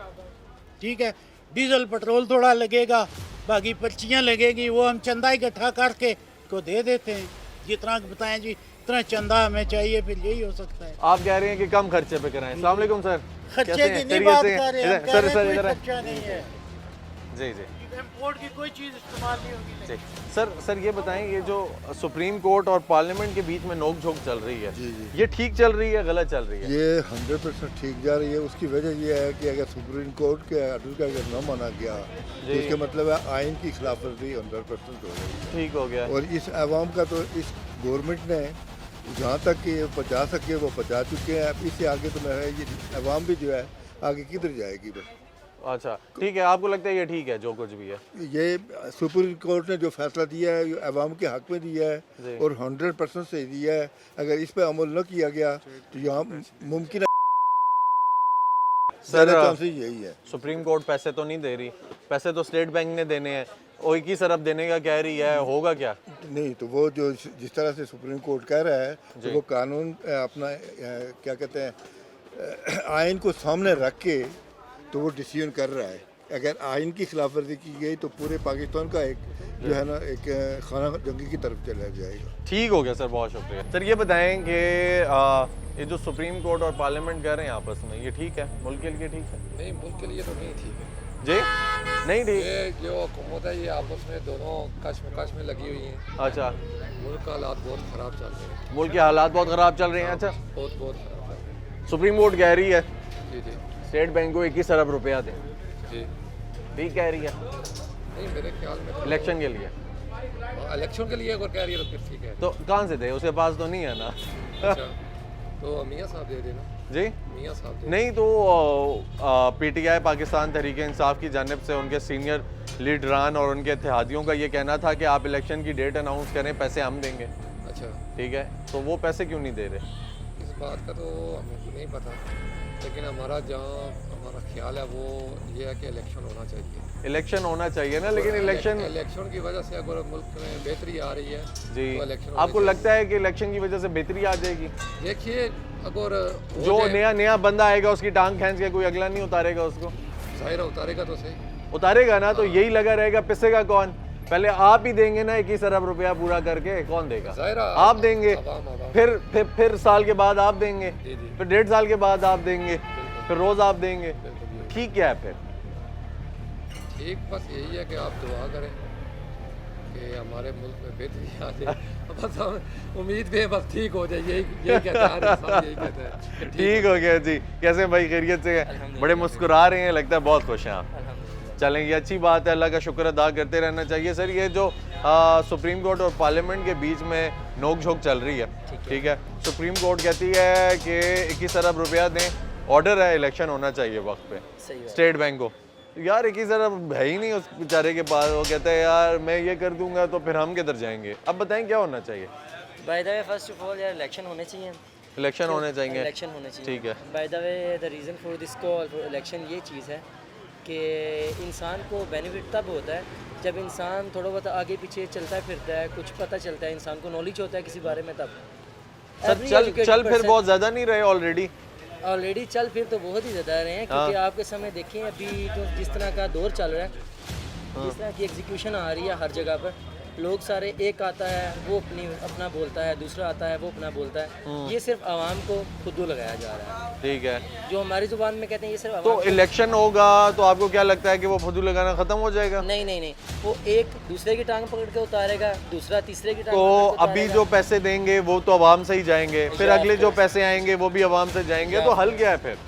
ठीक है, डीजल पेट्रोल थोड़ा लगेगा, बाकी पर्चियाँ लगेगी, वो हम चंदा इकट्ठा करके को दे देते हैं। जितना बताएं जी इतना चंदा हमें चाहिए, फिर यही हो सकता है। आप कह रहे हैं कि कम खर्चे पे कराएं। अस्सलाम वालेकुम सर। खर्चे की नहीं बात कर रहे हैं, सर सर कोई इधर खर्चा नहीं है। जी जी इंपोर्ट की कोई चीज़ इस्तेमाल नहीं होगी। जी सर ये बताएं, ये जो सुप्रीम कोर्ट और पार्लियामेंट के बीच में नोक-झोंक चल रही है, ये ठीक चल रही है, गलत चल रही है? ये 100% ठीक जा रही है। उसकी वजह ये है कि अगर सुप्रीम कोर्ट के ऑर्डर का अगर न माना गया तो इसका मतलब है आइन की खिलाफ वर्जी 100% हो रही है। ठीक हो गया। और इस अवाम का तो इस गवर्नमेंट ने जहाँ तक कि पहुँचा सके वो पहुँचा चुके हैं। अब इससे आगे तो मैं ये अवाम भी जो है आगे किधर जाएगी बस। अच्छा ठीक है, आपको लगता है ये ठीक है जो कुछ भी है? ये सुप्रीम कोर्ट ने जो फैसला दिया है अवाम के हक में दिया है और 100% सही दिया है। अगर इस पर अमल न किया गया तो यहाँ मुमकिन सर यही है। सुप्रीम कोर्ट पैसे तो नहीं दे रही, पैसे तो स्टेट बैंक ने देने हैं, वो 21 अरब देने का कह रही है, होगा क्या? नहीं तो वो जो जिस तरह से सुप्रीम कोर्ट कह रहा है तो वो कानून अपना क्या कहते हैं आइन को सामने रख के तो वो डिसीजन कर रहा है। अगर आइन की खिलाफ वर्जी की गई तो पूरे पाकिस्तान का एक जो है ना एक खाना जंगी की तरफ चला जाएगा। ठीक हो गया सर, बहुत शुक्रिया। सर ये बताएं कि ये जो सुप्रीम कोर्ट और पार्लियामेंट कह रहे हैं आपस में, ये ठीक है मुल्क के लिए? ठीक है? नहीं, मुल्क के लिए तो नहीं ठीक है जी, नहीं ठीक। ये जो हुकूमत है ये आपस में दोनों कश्मकश में लगी हुई हैं। अच्छा, मुल्क का हालात बहुत ख़राब चल रहे हैं। मुल्क के हालात बहुत ख़राब चल रहे हैं। अच्छा, बहुत ख़राब चल रहे हैं। सुप्रीम कोर्ट कह रही है जी जी स्टेट बैंक को 21 अरब रुपया दें, जी ठीक कह रही है? नहीं, मेरे ख्याल में तो इलेक्शन के लिए, इलेक्शन के लिए अगर कह रही है तो फिर ठीक है। तो कहाँ से दे, उसके पास तो नहीं है ना। अच्छा, तो मियाँ साहब दे देना जी। मियाँ साहब नहीं तो पीटीआई पाकिस्तान तहरीक इंसाफ की जानिब से उनके सीनियर लीडरान और उनके इत्तेहादियों का ये कहना था कि आप इलेक्शन की डेट अनाउंस करें, पैसे हम देंगे। अच्छा ठीक है, तो वो पैसे क्यों नहीं दे रहे? इस बात का तो हमें नहीं पता, लेकिन हमारा जहाँ हमारा ख्याल है वो ये है कि इलेक्शन होना चाहिए। इलेक्शन होना चाहिए ना, लेकिन इलेक्शन की वजह से अगर मुल्क में बेहतरी आ रही है जी तो इलेक्शन आपको लगता है कि इलेक्शन की वजह से बेहतरी आ जाएगी? देखिए, अगर जो नया बंदा आएगा उसकी टांग खींच के कोई अगला नहीं उतारेगा उसको? जाहिर उतारेगा तो सही उतारेगा ना, तो यही लगा रहेगा, पिसेगा कौन? पहले आप ही देंगे ना 21 अरब रुपया पूरा करके, कौन देगा? आप देंगे, फिर साल के बाद आप देंगे, फिर 1.5 साल के बाद आप देंगे, फिर रोज आप देंगे। ठीक क्या है फिर? ठीक बस यही है कि आप दुआ करें कि हमारे मुल्क में बेहतरी आ जाए। बस हम उम्मीद भी है बस ठीक हो जाए, यही कहते हैं। ठीक हो गया जी। कैसे भाई, खैरियत से? बड़े मुस्कुरा रहे हैं, लगता है बहुत खुश हैं आप। चलें, ये अच्छी बात है, अल्लाह का शुक्र अदा करते रहना चाहिए। सर ये जो सुप्रीम कोर्ट और पार्लियामेंट के बीच में नोक-झोंक चल रही है, ठीक है, सुप्रीम कोर्ट कहती है कि 21 अरब रुपया दें, ऑर्डर है इलेक्शन होना चाहिए वक्त पे स्टेट बैंक को। यार 21 अरब है ही नहीं उस बेचारे के पास, वो कहता है यार मैं ये कर दूंगा तो फिर हम किधर जाएंगे? अब बताएं क्या होना चाहिए? Bye the way first of all यार इलेक्शन होने चाहिए। इलेक्शन होने चाहिए, इलेक्शन होने चाहिए, ठीक है। Bye the way the reason for this call for election ये चीज़ है कि इंसान को बेनिफिट तब होता है जब इंसान थोड़ा बहुत आगे पीछे चलता फिरता है, कुछ पता चलता है, इंसान को नॉलेज होता है किसी बारे में। तब सर चल फिर बहुत ज़्यादा नहीं रहे ऑलरेडी चल फिर तो बहुत ही ज़्यादा रहे हैं, क्योंकि आपके समय देखें अभी तो जिस तरह का दौर चल रहा है, जिस तरह की एग्जीक्यूशन आ रही है हर जगह पर, लोग सारे, एक आता है वो अपना बोलता है, दूसरा आता है वो अपना बोलता है। ये सिर्फ आवाम को खुदू लगाया जा रहा है। ठीक है, जो हमारी जुबान में कहते हैं ये सिर्फ तो आवाम को- इलेक्शन होगा तो आपको क्या लगता है कि वो फुदू लगाना खत्म हो जाएगा? नहीं नहीं नहीं, वो एक दूसरे की टांग पकड़ के उतारेगा, दूसरा तीसरे की टांग तो पकड़ के अभी उतारेगा। जो पैसे देंगे वो तो आवाम से ही जाएंगे, फिर Yeah, अगले of जो course. पैसे आएंगे वो भी आवाम से जाएंगे, तो हल क्या है फिर?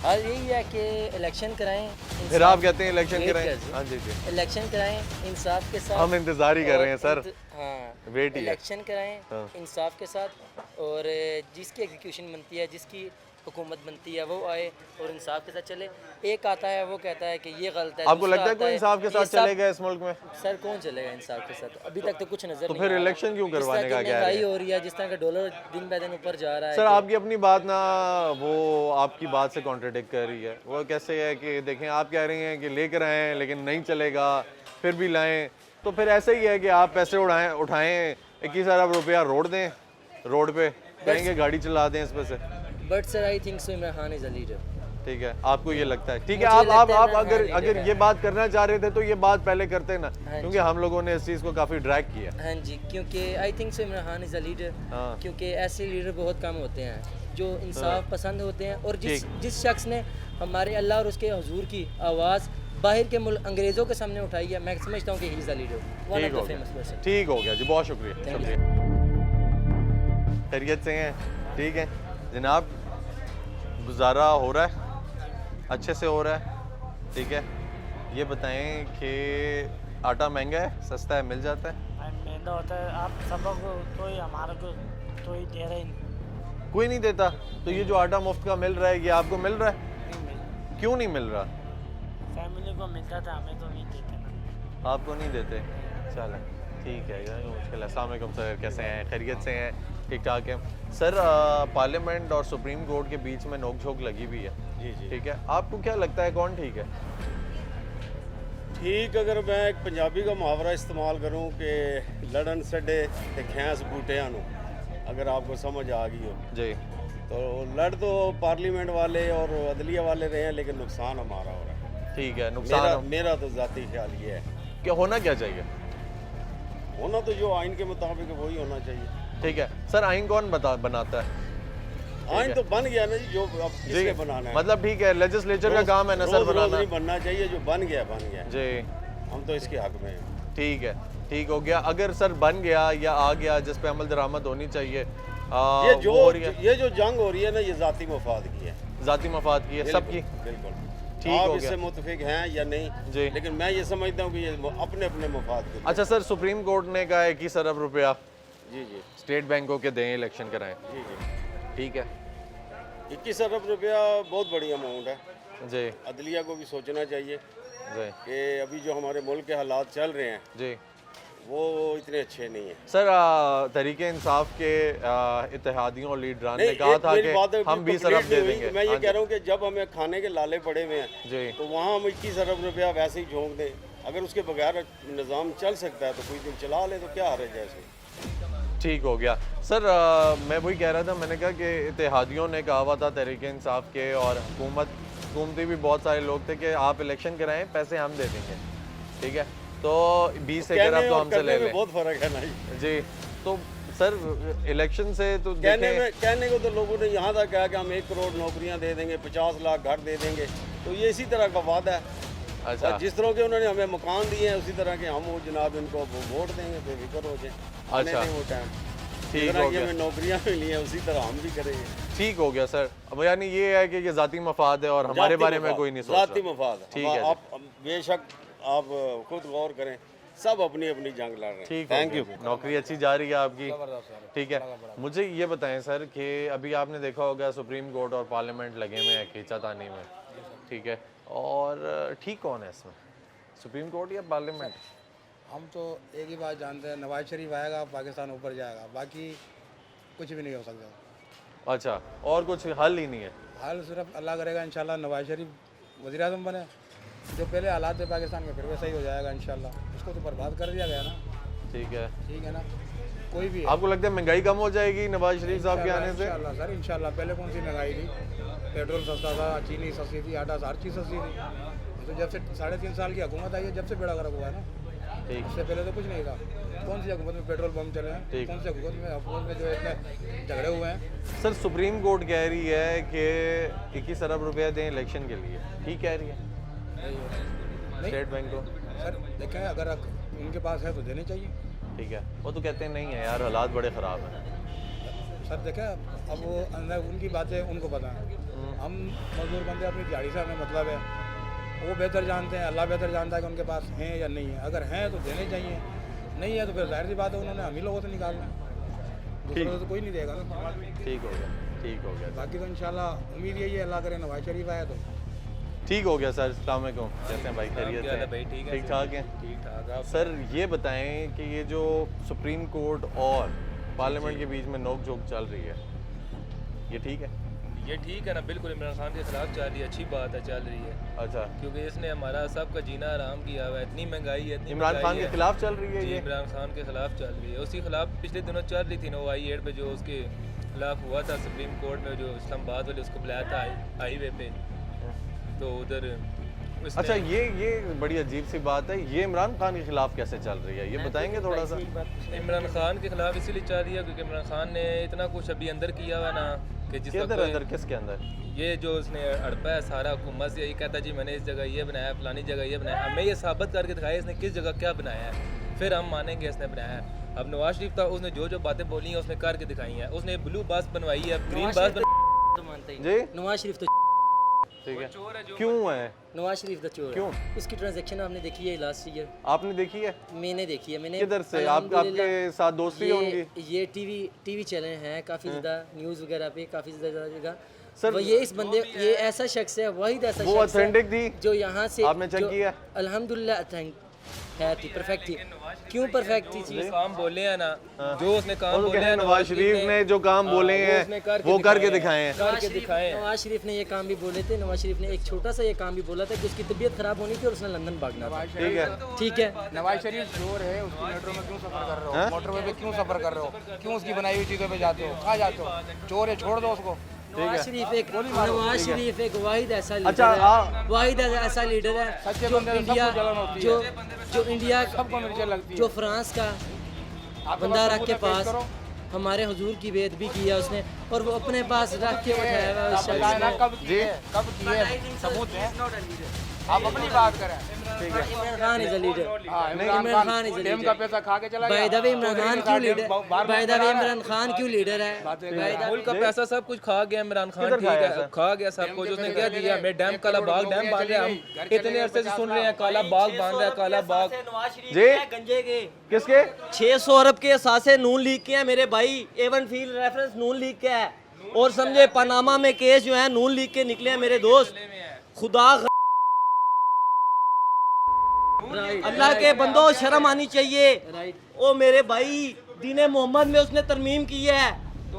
हाल यही है कि इलेक्शन कराएं। फिर आप कहते हैं इलेक्शन Wait कराएं? कर- हाँ जी जी, इलेक्शन कराएं इंसाफ के साथ। हम इंतजार ही कर रहे हैं सर। हाँ, वेट ही है। इलेक्शन कराएं हाँ। इंसाफ के साथ, और जिसकी एग्जीक्यूशन बनती है, जिसकी हुकूमत बनती है, वो आए और इंसाफ के साथ चले। एक आता है वो कहता है कि ये गलत है, आपको दूसरा लगता है आता कोई इंसाफ के ये साथ सब- चलेगा इस मुल्क में? सर कौन चलेगा इंसाफ के साथ? अभी तक तो कुछ नजर तो नहीं फिर आ रहा। इलेक्शन क्यों जिस तरह करवाने की का कह रहे महंगाई हैं? हो रही है, जिस तरह का डॉलर दिन ब दिन ऊपर जा रहा है। सर कि- आपकी अपनी बात ना वो आपकी बात से कॉन्ट्रडिक्ट कर रही है। वो कैसे है कि देखें, आप कह रही हैं कि लेकर आएँ लेकिन नहीं चलेगा, फिर भी लाएं, तो फिर ऐसे ही है कि आप पैसे उठाएं 21 अरब रुपया रोड दें, रोड पे कहेंगे गाड़ी चला दें इस पे से। But sir I think so Imran Khan is a leader. ठीक है, आपको ये लगता है? ठीक है, मुझे आप लगता है आप इमरान अगर खान अगर लीडर ये है। बात करना चाह रहे थे तो ये बात पहले करते ना, हाँ क्योंकि हम लोगों ने इस चीज़ को काफ़ी ड्रैग किया। हाँ जी, क्योंकि I think so Imran Khan is a leader. हाँ। क्योंकि ऐसे लीडर बहुत कम होते हैं जो इंसाफ पसंद होते हैं, और ठीक। जिस शख्स ने हमारे अल्लाह और उसके हुजूर की आवाज़ बाहर के मुल्क अंग्रेज़ों के सामने उठाई है, मैं समझता हूँ कि he is a leader, one ठीक ऑफ हो द फेमस गया, पर्सन। ठीक हो गया जी, बहुत शुक्रिया, Thank you. शुक्रिया। खैरियत से हैं? ठीक है जनाब, गुजारा हो रहा है, अच्छे से हो रहा है, ठीक है। ये बताएं कि आटा महंगा है, सस्ता है, मिल जाता है? महंगा होता है, आप सबको तो ही हमारे को तो ही दे रहे हैं। कोई नहीं देता, तो ये जो आटा मुफ्त का मिल रहा है ये आपको मिल रहा है? नहीं मिल, क्यों नहीं मिल रहा? फैमिली को मिलता था, हमें तो नहीं देते ना। आपको नहीं देते? चलो ठीक है, यार मुश्किल है। अस्सलाम वालेकुम सर, कैसे हैं? खैरियत से हैं? ठीक ठाक है सर। पार्लियामेंट और सुप्रीम कोर्ट के बीच में नोक झोंक लगी हुई है, जी जी। ठीक है, आपको क्या लगता है कौन ठीक है? ठीक, अगर मैं एक पंजाबी का मुहावरा इस्तेमाल करूं कि लड़न सडे ते खैंस बूटियां नूं, अगर आपको समझ आ गई हो जी, तो लड़ तो पार्लियामेंट वाले और अदलिया वाले रहे हैं, लेकिन नुकसान हमारा हो रहा है। ठीक है, नुकसान मेरा तो ज़ाती ख्याल ये है क्या होना क्या चाहिए? होना तो जो आइन के मुताबिक है वही होना चाहिए। ठीक है सर, आइन कौन बनाता है? आइन तो बन गया ना जी, जो अब किसने बनाना है। मतलब ठीक है, लेजिस्लेचर का काम है ना सर रोज बनाना। नहीं बनना चाहिए, जो बन गया बन गया जी, हम तो इसके हक में हैं। ठीक है, ठीक हो गया। अगर सर बन गया या आ गया जिस पे अमल दरामद होनी चाहिए, ये जो वो हो रही है, ये जो जंग हो रही है ना, ये ज़ाती मफाद की है, जाती मफाद की है सबकी। बिल्कुल। ठीक आप हो इससे गया। मुतफिक हैं या नहीं जी, लेकिन मैं ये समझता हूँ कि ये अपने अपने मफाद के लिए। अच्छा सर, सुप्रीम कोर्ट ने कहा 21 अरब रुपया जी जी स्टेट बैंकों के दें, इलेक्शन कराएं, जी जी। ठीक है 21 अरब रुपया बहुत बड़ी अमाउंट है जी अदलिया को भी सोचना चाहिए जी कि अभी जो हमारे मुल्क के हालात चल रहे हैं जी वो इतने अच्छे नहीं हैं। सर। तहरीके इंसाफ के इत्तेहादियों और लीडरान ने नहीं, कहा एक था मेरी बात कि हम 20 अरब दे देंगे। मैं ये हाँ कह रहा हूँ कि जब हमें खाने के लाले पड़े हुए हैं जी, तो वहाँ हम 21 अरब रुपया वैसे ही झोंक दें, अगर उसके बगैर निज़ाम चल सकता है तो कोई दिन चला ले, तो क्या आ रहा है जैसे। ठीक हो गया सर। मैं वही कह रहा था, मैंने कहा कि इत्तेहादियों ने कहा हुआ था तहरीके इंसाफ के और हुकूमती भी बहुत सारे लोग थे कि आप इलेक्शन कराएं, पैसे हम दे देंगे, ठीक है, तो 20 अरब तो हमसे ले लें। बहुत फर्क है ना जी, तो सर इलेक्शन से तो कहने को तो लोगों ने यहाँ तक कहा कि हम 1 करोड़ नौकरियाँ दे देंगे, 50 लाख घर दे देंगे, तो ये इसी तरह का वादा है। अच्छा, और जिस तरह के उन्होंने हमें मकान दिए हैं उसी तरह के हम वो जनाब इनको वोट देंगे, बेफिक्र हो जाए। अच्छा, वो टाइम ठीक हो गया। हमें नौकरियाँ मिली हैं उसी तरह हम भी करेंगे। ठीक हो गया सर। अब यानी ये है कि ये जाती मफाद है और हमारे बारे में कोई नहीं सोच रहा। जाती मफाद है। ठीक है, आप बेशक आप खुद गौर करें, सब अपनी अपनी जंग लड़ रहे हैं। ठीक, थैंक यू। नौकरी अच्छी जा रही है आपकी, ठीक है। मुझे ये बताएं सर कि अभी आपने देखा होगा सुप्रीम कोर्ट और पार्लियामेंट लगे हुए हैं खींचातानी में, ठीक है, और ठीक कौन है इसमें, सुप्रीम कोर्ट या पार्लियामेंट? हम तो एक ही बात जानते हैं, नवाज शरीफ आएगा पाकिस्तान ऊपर जाएगा, बाकी कुछ भी नहीं हो सकता। अच्छा, और कुछ हल ही नहीं है? हाल सिर्फ अल्लाह करेगा इंशाल्लाह नवाज शरीफ वज़ीर आज़म बने, जो पहले हालात थे पाकिस्तान के फिर वैसा ही हो जाएगा इंशाल्लाह। उसको तो बर्बाद कर दिया गया ना। ठीक है ना, कोई भी है। आपको लगता है महंगाई कम हो जाएगी नवाज शरीफ साहब के आने से? इंशाल्लाह सर, इंशाल्लाह। पहले कौन सी महंगाई थी? पेट्रोल सस्ता था, चीनी सस्ती थी, आटा हर चीज़ सस्ती थी। तो जब से 3.5 साल की हुकूमत आई है, जब से बेड़ा गर्क हुआ है ना। इससे पहले तो कुछ नहीं था। कौन सी हुकूमत में पेट्रोल पंप चले हैं, कौन सी हुकूमत में जो इतने झगड़े हुए हैं। सर सुप्रीम कोर्ट कह रही है कि 21 अरब रुपया दें इलेक्शन के लिए, ठीक कह रही है स्टेट बैंक को? सर देखें, अगर उनके पास है तो देने चाहिए। ठीक है, वो तो कहते हैं नहीं है यार, हालात बड़े ख़राब हैं। सर देखें, अब वो अंदर उनकी बातें उनको पता है, हम मजदूर बंदे अपनी दिहाड़ी से हमें मतलब है, वो बेहतर जानते हैं, अल्लाह बेहतर जानता है कि उनके पास हैं या नहीं है। अगर हैं तो देने चाहिए, नहीं है तो फिर जाहिर सी बात है उन्होंने हम ही लोगों से निकालना है, दूसरों से तो कोई नहीं देगा ना। ठीक हो गया, ठीक हो गया। बाकी तो इंशाल्लाह उम्मीद यही है, अल्लाह करे नवाज शरीफ आया तो ठीक हो गया। सर अस्सलाम वालेकुम, कैसे हैं भाई? खैरियत से? ठीक ठाक हैं? ठीक ठाक। सर ये बताएं कि ये जो सुप्रीम कोर्ट और पार्लियामेंट के बीच में नोक झोंक चल रही है, ये ठीक है? ये ठीक है ना, बिल्कुल इमरान खान के खिलाफ चल रही है, अच्छी बात है, चल रही है। अच्छा, क्योंकि इसने हमारा सबका जीना आराम किया हुआ है, इतनी महंगाई है, इतनी इमरान खान के खिलाफ चल रही है जी, ये? इमरान खान के खिलाफ चल रही है। उसी खिलाफ पिछले दिनों चल रही थी ना, I-8 पे जो उसके खिलाफ हुआ था सुप्रीम कोर्ट में, जो इस्लामाबाद वाले उसको बुलाया था हाईवे पे, तो उधर अच्छा ये बड़ी अजीब सी बात है, ये इमरान खान के खिलाफ कैसे चल रही है, ये बताएंगे थोड़ा सा? इमरान खान के खिलाफ इसीलिए चल रही है क्योंकि इमरान खान ने इतना कुछ अभी अंदर किया हुआ ना कि जिस अंदर किसके अंदर ये जो उसने हड़पा है सारा हुकूमत से, यही कहता जी मैंने इस जगह ये बनाया, फलानी जगह ये बनाया, हमें ये साबित करके दिखाया इसने किस जगह क्या बनाया है, फिर हम मानेंगे इसने बनाया है। अब नवाज शरीफ था, उसने जो जो बातें बोली हैं उसने करके दिखाई हैं। उसने ब्लू बस बनवाई है, ग्रीन बस तो मानते ही जी। नवाज शरीफ तो ठीक है, क्यों है नवाज शरीफ द चोर? क्यों? उसकी ट्रांजैक्शन आपने देखी है लास्ट ईयर? आपने देखी है? मैंने देखी है। मैंने किधर से? आपके साथ दोस्ती होंगी? ये टीवी चैनल हैं काफ़ी ज़्यादा, न्यूज़ वगैरह पे काफ़ी ज़्यादा जगह। सर ये इस बंदे, ये ऐसा शख्स है, वाहिद ऐसा वो शख्स है ऑथेंटिक थी जो यहाँ से आपने चेक किया? अल्हम्दुलिल्लाह है थी, परफेक्ट थी। क्यों परफेक्ट थी चीज़? काम बोले हैं ना, जो उसने काम बोले हैं, नवाज शरीफ ने जो काम बोले हैं वो करके दिखाए हैं। नवाज शरीफ ने ये काम भी बोले थे, नवाज शरीफ ने एक छोटा सा ये काम भी बोला था कि उसकी तबीयत खराब होनी थी और उसने लंदन भागना था। ठीक है, ठीक है। नवाज शरीफ चोर है, उसकी मेट्रो में क्यों सफर कर रहे हो, मोटरवे पे क्यों सफर कर रहे हो, क्यों उसकी बनाई हुई चीज़ों पे जाते हो, कहाँ जाते हो? चोर है, छोड़ दो उसको। नवाज शरीफ एक वाहिद ऐसा लीडर है, वाहिद ऐसा लीडर है जो इंडिया जो इंडिया जो फ्रांस का बंदा रख के पास हमारे हुजूर की बेद भी किया उसने, और वो अपने पास रख के उठाया हुआ उस शख्स ने। कब किए सबूत है, आप अपनी बात करें। Imran Khan is a leader. Imran Khan is a leader. का पैसा खा के चला गया। By the way Imran Khan क्यों leader? By the way Imran Khan क्यों लीडर है? मुल्क का पैसा सब कुछ खा गया इमरान खान, ठीक है, खा गया सब कुछ। उसने क्या दिया हमें? डैम, काला बाग डैम बांध रहे हैं, हम इतने अरसे से सुन रहे हैं काला बाग बांध रहा है, काला बाग। जी गंजे के किसके? 600 अरब के सासे नून लीग के हैं मेरे भाई, एवन फील्ड रेफरेंस नून लीग के है, और समझे पनामा में केस जो है नून लीग के निकले हैं मेरे दोस्त। खुदा अल्लाह के बंदो शर्म आनी चाहिए। ओ मेरे भाई, दीने मोहम्मद में उसने तरमीम की है,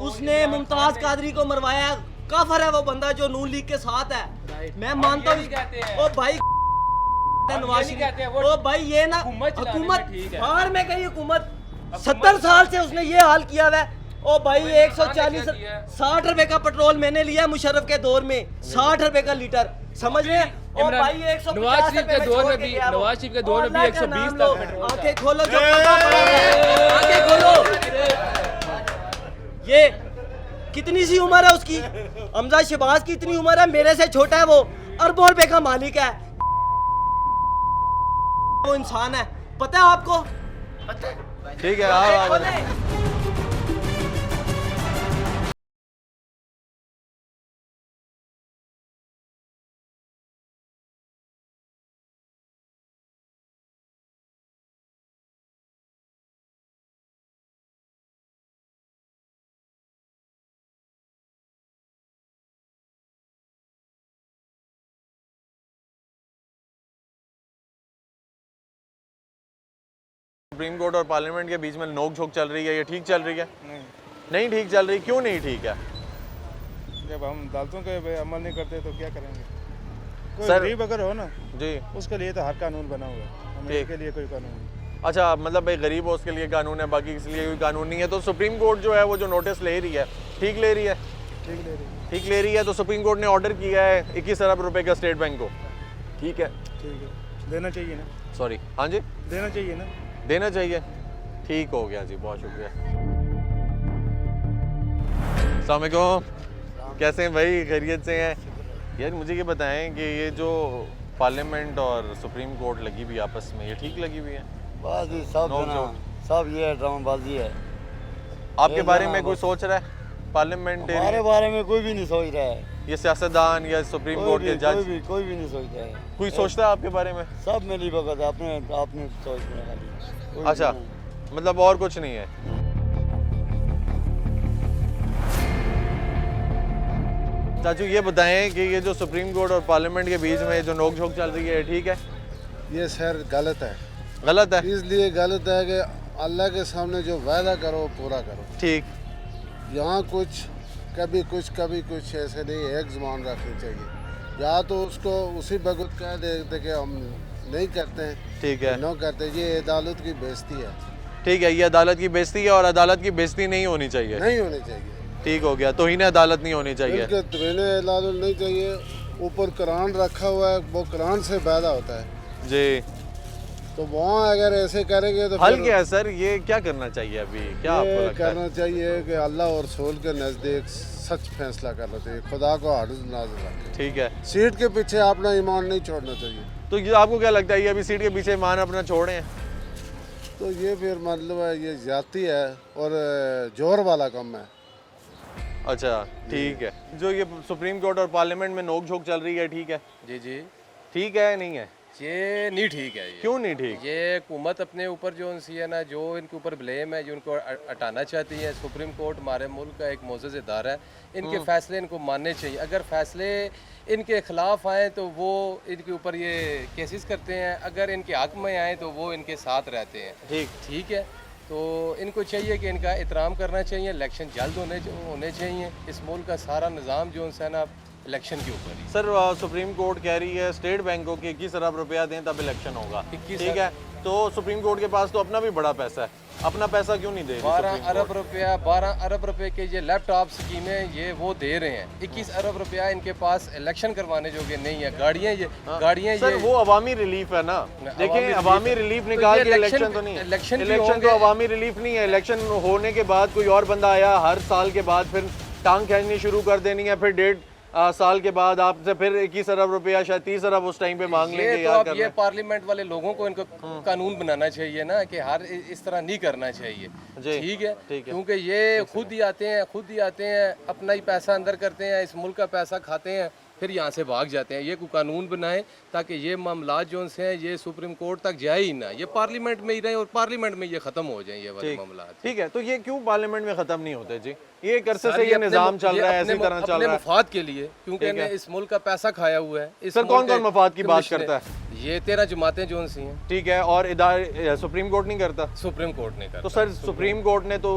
उसने मुमताज कादरी को मरवाया, काफर है वो बंदा जो नून लीग के साथ है। मैं मानता हूँ ओ भाई नवाज शरीफ, ओ भाई ये ना हुकूमत बाहर में कहीं हुकूमत 70 साल से उसने ये हाल किया हुआ है। ओ भाई 140 60 रुपए का पेट्रोल मैंने लिया मुशर्रफ के दौर में, 60 रुपए का लीटर, समझ रहे हैं? ओ भाई 150 नवाज शरीफ के दौर में भी 120 तक पेट्रोल। आंखें खोलो जो आंखें खोलो। ये कितनी सी उम्र है उसकी? हमजा शहबाज की इतनी उम्र है, मेरे से छोटा है वो, अरबों रुपए का मालिक है वो, इंसान है, पता है आपको? ठीक है, आओ सुप्रीम कोर्ट और पार्लियामेंट के बीच में नोक झोंक चल रही है, ये ठीक चल रही है? नहीं ठीक चल रही, क्यों नहीं ठीक है? जब हम अदालतों के अमल नहीं करते तो क्या करेंगे? कोई सर, गरीब अगर हो ना जी, उसके लिए तो हर कानून बना हुआ है, हमें के लिए कोई कानून नहीं। अच्छा, मतलब भाई गरीब हो उसके लिए कानून है, बाकी किसी लिए कोई कानून नहीं है। तो सुप्रीम कोर्ट जो है वो जो नोटिस ले रही है, ठीक ले रही है? ठीक ले रही है। तो सुप्रीम कोर्ट ने ऑर्डर किया है 21 अरब रुपए का स्टेट बैंक को, ठीक है? ठीक है, देना चाहिए ना। सॉरी हाँ जी, देना चाहिए ना। देना चाहिए। ठीक हो गया जी, बहुत शुक्रिया। अस्सलाम वालेकुम, कैसे हैं भाई, खैरियत से हैं? यार मुझे ये बताएं कि ये जो पार्लियामेंट और सुप्रीम कोर्ट लगी हुई आपस में, ये ठीक लगी हुई है? बस ये सब ये ड्रामाबाजी है। आपके बारे में कोई सोच रहा है? पार्लियामेंट हमारे बारे में कोई भी नहीं सोच रहा है। ये सियासतदान या सुप्रीम कोर्ट के जज कोई भी नहीं सोच रहा है। कोई सोचता है आपके बारे में? सब मिली भगत आपने सोच रखा। अच्छा, मतलब और कुछ नहीं है। चाचू ये बताएं कि ये जो सुप्रीम कोर्ट और पार्लियामेंट के बीच में जो नोक-झोंक चल रही है, ठीक है? ये सर गलत है। गलत है? इसलिए गलत है कि अल्लाह के सामने जो वादा करो वो पूरा करो। ठीक। यहाँ कुछ कभी कुछ ऐसे नहीं, एक ज़ुबान रखनी चाहिए। या तो उसको उसी वक्त कह देते कि हम नहीं करते हैं, ठीक है, न करते, ये अदालत की बेइज्जती है। ठीक है, ये अदालत की बेइज्जती है और अदालत की बेइज्जती नहीं होनी चाहिए। नहीं होनी चाहिए। ठीक हो गया, तौहीन अदालत नहीं होनी चाहिए। तौहीन अदालत नहीं चाहिए। ऊपर कुरान रखा हुआ है, वो कुरान से पैदा होता है जी। तो वहाँ अगर ऐसे करेंगे तो हल क्या है सर, ये क्या करना चाहिए अभी, क्या आपको लगता है? करना चाहिए कि अल्लाह और रसूल के नज़दीक सच फैसला करना चाहिए, खुदा को हार्ज नाज़िर रखें। ठीक है। सीट के पीछे अपना ईमान नहीं छोड़ना चाहिए। तो ये आपको क्या लगता है, ये अभी सीट के पीछे ईमान अपना छोड़े हैं? तो ये फिर मतलब है ये ज्यादती है और जोर वाला काम है। अच्छा, ठीक है। जो ये सुप्रीम कोर्ट और पार्लियामेंट में नोक झोंक चल रही है, ठीक है? जी जी, ठीक है नहीं है? ये नहीं ठीक है। क्यों नहीं ठीक? ये हुकूमत अपने ऊपर जो उनसी है ना, जो इनके ऊपर ब्लेम है, जो उनको हटाना चाहती है। सुप्रीम कोर्ट हमारे मुल्क का एक मोअज़्ज़ज़ इदारा है, इनके फैसले इनको मानने चाहिए। अगर फैसले इनके खिलाफ आए तो वो इनके ऊपर ये केसेस करते हैं, अगर इनके हक में आए तो वो इनके साथ रहते हैं। ठीक है, तो इनको चाहिए कि इनका एहतराम करना चाहिए। इलेक्शन जल्द होने चाहिए। इस मुल्क का सारा निज़ाम जो है ना इलेक्शन के ऊपर ही। सर सुप्रीम कोर्ट कह रही है स्टेट बैंक को कि 21 अरब रुपया दें तब इलेक्शन होगा। ठीक है, तो सुप्रीम कोर्ट के पास तो अपना भी बड़ा पैसा है, अपना पैसा क्यों नहीं दे रही? 12 अरब रुपए के ये लैपटॉप स्कीमें ये वो दे रहे हैं। 21 अरब रुपया इनके पास इलेक्शन करवाने जोगे नहीं है। गाड़ियाँ सर वो अवामी रिलीफ है ना। देखिए अवामी रिलीफ निकाल के इलेक्शन तो नहीं है। इलेक्शन तो अवामी रिलीफ नहीं है। इलेक्शन होने के बाद कोई और बंदा आया, हर साल के बाद फिर टांग खींचनी शुरू कर देनी है, फिर 1.5 साल के बाद आपसे फिर 21 अरब रुपया, शायद 30 अरब उस टाइम पे मांग लेंगे। तो अब ये पार्लियामेंट वाले लोगों को इनको कानून बनाना चाहिए ना कि हर इस तरह नहीं करना चाहिए। ठीक है, क्योंकि ये खुद ही आते हैं अपना ही पैसा अंदर करते हैं, इस मुल्क का पैसा खाते हैं, फिर यहाँ से भाग जाते हैं। ये कोई कानून बनाए ताकि ये मामला जो हैं ये सुप्रीम कोर्ट तक जाए ही ना, ये पार्लियामेंट में ही रहे और पार्लियामेंट में ये खत्म हो जाए ये वाले मामला। ठीक है, तो ये क्यों पार्लियामेंट में खत्म नहीं होते जी? ये एक अरसे से ये निजाम चल रहा है, ऐसी तरह चल रहा है मफाद के लिए, क्योंकि इस मुल्क का पैसा खाया हुआ है। सर कौन कौन मफाद की बात करता है? ये 13 जमातें जो सी हैं। ठीक है, और सुप्रीम कोर्ट नहीं करता? सुप्रीम कोर्ट नहीं करता। तो सर सुप्रीम कोर्ट ने तो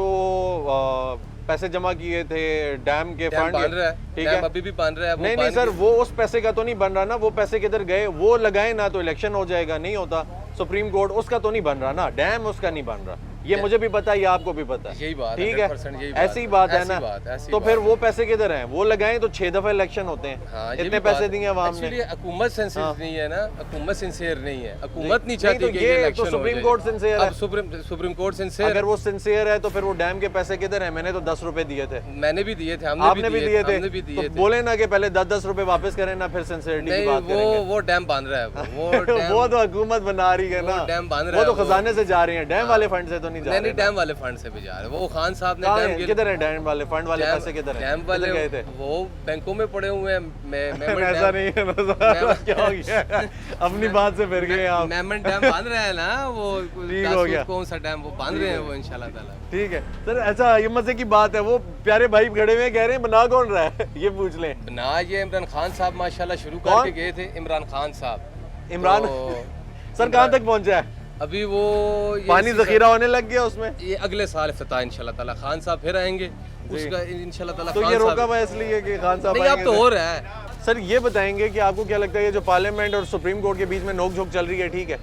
पैसे जमा किए थे डैम के फंड, बन रहा है, ठीक है, अभी भी बन रहा है। नहीं सर, वो उस पैसे का तो नहीं बन रहा ना। वो पैसे किधर गए? वो लगाए ना तो इलेक्शन हो जाएगा, नहीं होता। सुप्रीम कोर्ट उसका तो नहीं बन रहा ना, डैम उसका नहीं बन रहा। ये मुझे भी पता है, ये आपको भी पता है। यही बात, ठीक है, ऐसी ही बात है ना। तो फिर वो पैसे किधर हैं? वो लगाएं तो 6 दफा इलेक्शन होते हैं। इतने पैसे दिए अवाम ने। हुकूमत सिंसियर नहीं है ना, हुकूमत सिंसियर नहीं है, हुकूमत नहीं चाहती कि ये इलेक्शन हो जाए। सुप्रीम कोर्ट सिंसियर है। सुप्रीम कोर्ट सिंसियर, अगर वो सिंसियर है तो फिर वो डैम के पैसे किधर हैं? मैंने तो 10 रुपए दिए थे। मैंने भी दिए थे, आपने भी दिए थे। तो बोले ना कि पहले 10-10 रुपए वापस करें ना, फिर सिंसियरिटी की बात करेंगे। वो डैम बांध रहा है, वो तो हुकूमत बना रही है ना, डैम बांध रहा है। वो तो खजाने से जा रही है, डैम वाले फंड से तो नहीं जा रहे। डैम वाले फंड से भी जा रहे हैं। वो खान साहब ने डैम किधर है? डैम वाले फंड वाले पैसे किधर हैं? डैम वाले गए थे, वो बैंकों में पड़े हुए हैं। ऐसा नहीं है, क्या हो गया? अपनी बात से फिर गए आप। मेमन डैम बांध रहे हैं ना, वो ठीक हो गया। कौन सा डैम वो बांध रहे हैं वो इंशाल्लाह ताला। ठीक है सर, अच्छा ये मजे की बात है, वो प्यारे भाई खड़े हुए कह रहे हैं बना कौन रहा है, ये पूछ लें। ना ये इमरान खान साहब माशाल्लाह शुरू करके गए थे। इमरान खान साहब। इमरान सर कहाँ तक पहुँचा है? अभी वो पानी जखीरा होने लग गया उसमें। ये अगले साल इफ्तिताह इंशाल्लाह ताला। खान साहब फिर आएंगे उसका इंशाल्लाह ताला। तो ये रोका हुआ इसलिए कि खान साहब नहीं, अब तो हो रहा है। सर ये बताएंगे कि आपको क्या लगता है ये जो पार्लियामेंट और सुप्रीम कोर्ट के बीच में नोक झोंक चल रही है, ठीक है?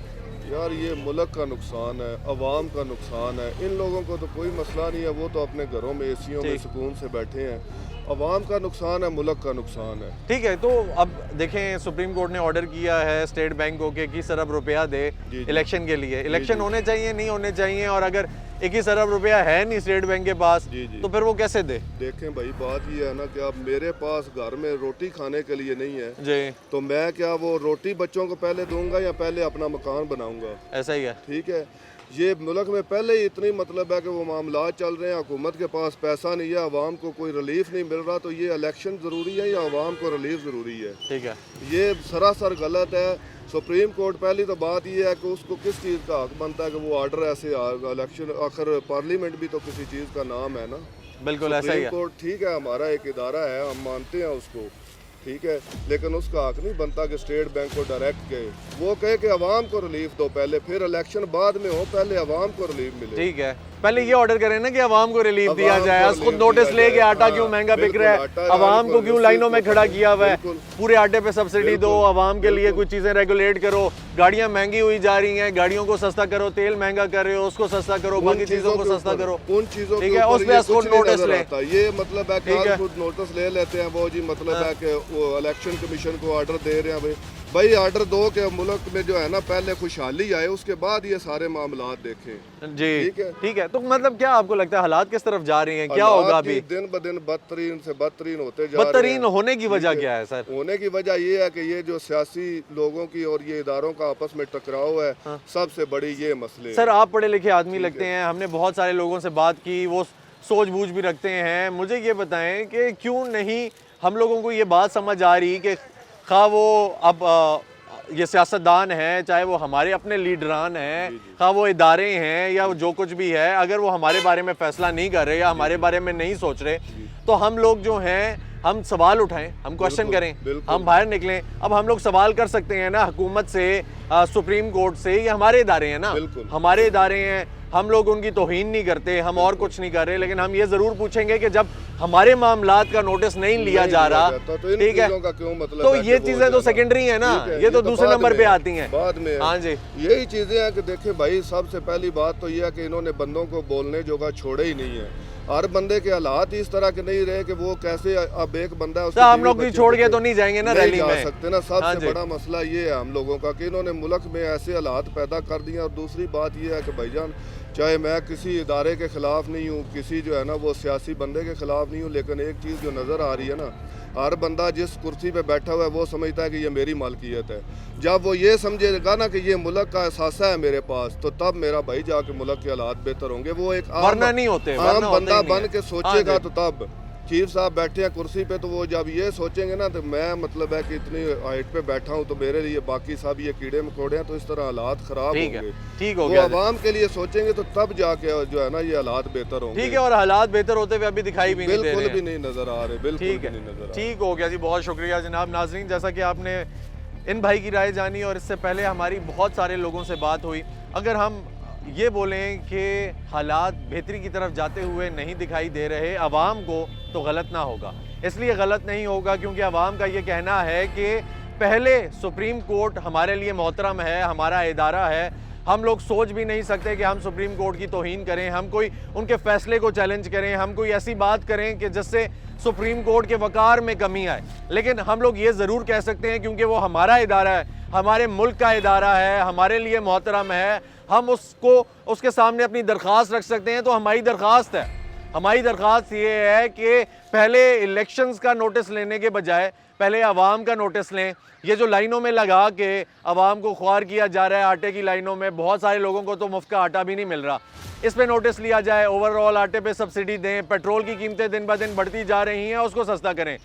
यार ये मुल्क का नुकसान है, अवाम का नुकसान है। इन लोगों को तो कोई मसला नहीं है, वो तो अपने घरों में एसीओं में सुकून से बैठे हैं। अवाम का नुकसान है, मुल्क का नुकसान है। ठीक है, तो अब देखें सुप्रीम कोर्ट ने ऑर्डर किया है स्टेट बैंक को कि 21 अरब रुपया दे इलेक्शन के लिए। इलेक्शन होने चाहिए, नहीं होने चाहिए, और अगर 21 अरब रुपया है नहीं स्टेट बैंक के पास तो फिर वो कैसे दे? देखें भाई, बात ये है ना कि अब मेरे पास घर में रोटी खाने के लिए नहीं है जी, तो मैं क्या वो रोटी बच्चों को पहले दूंगा या पहले अपना मकान बनाऊंगा? ऐसा ही है। ठीक है, ये मुल्क में पहले ही इतनी मतलब है कि वो मामला चल रहे हैं, हुकूमत के पास पैसा नहीं है, आवाम को कोई रिलीफ नहीं मिल रहा, तो ये इलेक्शन ज़रूरी है या आवाम को रिलीफ ज़रूरी है? ठीक है, ये सरासर गलत है। सुप्रीम कोर्ट पहली तो बात ये है कि उसको किस चीज़ का हक बनता है कि वो ऑर्डर ऐसे इलेक्शन, आखिर पार्लियामेंट भी तो किसी चीज़ का नाम है ना। बिल्कुल ऐसा ही है। सुप्रीम कोर्ट ठीक है, हमारा एक इदारा है, हम मानते हैं उसको, ठीक है, लेकिन उसका हक नहीं बनता कि स्टेट बैंक को डायरेक्ट कहे, वो कहे कि अवाम को रिलीफ दो पहले, फिर इलेक्शन बाद में हो, पहले अवाम को रिलीफ मिले। ठीक है, पहले ये ऑर्डर करें ना कि अवाम को रिलीफ दिया जाए। खुद नोटिस ले कि आटा क्यों महंगा बिक रहा है, अवाम को क्यों लाइनों में खड़ा किया हुआ है, पूरे आटे पे सब्सिडी दो, अवाम के लिए कुछ चीजें रेगुलेट करो। गाड़ियां महंगी हुई जा रही हैं, गाड़ियों को सस्ता करो, तेल महंगा कर रहे हो उसको सस्ता करो, बाकी चीजों को सस्ता करो। उन चीजों ठीक है, उस पे खुद नोटिस ले, ये मतलब है कि खुद नोटिस ले लेते हैं वो जी, मतलब है कि वो इलेक्शन कमीशन को ऑर्डर दे रहे हैं भाई ऑर्डर दो कि मुल्क में जो है ना पहले खुशहाली आए, उसके बाद ये सारे मामलात देखें जी। ठीक है, तो मतलब क्या आपको लगता है हालात किस तरफ जा रही हैं, क्या होगा अभी? दिन ब दिन बदतरीन से बदतरीन होते जा रहे हैं। बदतरीन होने की वजह क्या है सर? होने की वजह ये है कि ये जो सियासी लोगों की और ये इदारों का आपस में टकराव है, सबसे बड़ी ये मसले। सर आप पढ़े लिखे आदमी लगते हैं, हमने बहुत सारे लोगों से बात की, वो सोच बूझ भी रखते हैं। मुझे ये बताएं कि क्यों नहीं हम लोगों को ये बात समझ आ रही कि खा वो अब ये सियासतदान हैं, चाहे वो हमारे अपने लीडरान हैं, खा वो इदारे हैं या जो कुछ भी है, अगर वो हमारे बारे में फ़ैसला नहीं कर रहे या हमारे बारे में नहीं सोच रहे, तो हम लोग जो हैं हम सवाल उठाएं, हम क्वेश्चन करें, हम बाहर निकलें। अब हम लोग सवाल कर सकते हैं ना हुकूमत से, सुप्रीम कोर्ट से, ये हमारे इदारे हैं ना, हमारे इदारे हैं, हम लोग उनकी तौहीन नहीं करते, हम और कुछ नहीं कर रहे, लेकिन हम ये ज़रूर पूछेंगे कि जब हमारे मामलात का नोटिस नहीं लिया जा रहा, ठीक है, तो ये चीज़ें तो सेकेंडरी है ना, ये तो दूसरे नंबर पे आती हैं बाद में। हाँ जी, यही चीज़ें हैं कि देखें भाई, सबसे पहली बात तो ये है कि इन्होंने बंदों को बोलने जोगा छोड़े ही नहीं है। हर बंदे के हालात इस तरह के नहीं रहे कि वो कैसे, अब एक बंदा है, हम लोग भी छोड़ के तो नहीं जाएंगे ना रैली में, जा सकते ना। सबसे बड़ा मसला ये है हम लोगों का कि इन्होंने मुल्क में ऐसे हालात पैदा कर दिए। और दूसरी बात ये है कि भाईजान, चाहे मैं किसी इदारे के ख़िलाफ़ नहीं हूँ, किसी जो है ना वो सियासी बंदे के ख़िलाफ़ नहीं हूँ, लेकिन एक चीज़ जो नज़र आ रही है ना, हर बंदा जिस कुर्सी पे बैठा हुआ है वो समझता है कि ये मेरी मालकियत है। जब वो ये समझेगा ना कि ये मुल्क का एहसासा है मेरे पास, तो तब मेरा भाई जाके मुल्क के हालात बेहतर होंगे। वो एक आम बंदा बन के सोचेगा तो तब चीफ साहब बैठे हैं कुर्सी पे, तो वो जब ये सोचेंगे ना, तो मैं मतलब है कि इतनी हाइट पे बैठा हूँ तो मेरे लिए बाकी सब ये कीड़े मकोड़े हैं, तो इस तरह हालात खराब होंगे। ठीक हो गया, वो आवाम के लिए सोचेंगे तो तब जाके जो है ना ये हालात बेहतर होंगे। ठीक है, और हालात बेहतर होते हुए अभी दिखाई भी नहीं दे रहे, बिल्कुल भी नहीं नजर आ रहे, बिल्कुल भी नहीं नजर आ रहे। ठीक हो गया जी, बहुत शुक्रिया जनाब। नाज़रीन, जैसा कि आपने इन भाई की राय जानी और इससे पहले हमारी बहुत सारे लोगों से बात हुई, अगर हम ये बोलें कि हालात बेहतरी की तरफ जाते हुए नहीं दिखाई दे रहे आवाम को, तो गलत ना होगा। इसलिए गलत नहीं होगा क्योंकि आवाम का ये कहना है कि पहले सुप्रीम कोर्ट हमारे लिए मोहतरम है, हमारा इदारा है, हम लोग सोच भी नहीं सकते कि हम सुप्रीम कोर्ट की तौहीन करें, हम कोई उनके फैसले को चैलेंज करें, हम कोई ऐसी बात करें कि जिससे सुप्रीम कोर्ट के वक़ार में कमी आए। लेकिन हम लोग ये ज़रूर कह सकते हैं क्योंकि वो हमारा इदारा है, हमारे मुल्क का इदारा है, हमारे लिए मोहतरम है, हम उसके सामने अपनी दरख्वास्त रख सकते हैं। तो हमारी दरख्वास्त है, हमारी दरख्वास्त ये है कि पहले इलेक्शंस का नोटिस लेने के बजाय पहले आवाम का नोटिस लें। ये जो लाइनों में लगा के आवाम को ख्वार किया जा रहा है आटे की लाइनों में, बहुत सारे लोगों को तो मुफ्त का आटा भी नहीं मिल रहा, इस पे नोटिस लिया जाए। ओवरऑल आटे पे सब्सिडी दें, पेट्रोल की कीमतें दिन ब दिन बढ़ती जा रही हैं, उसको सस्ता करें।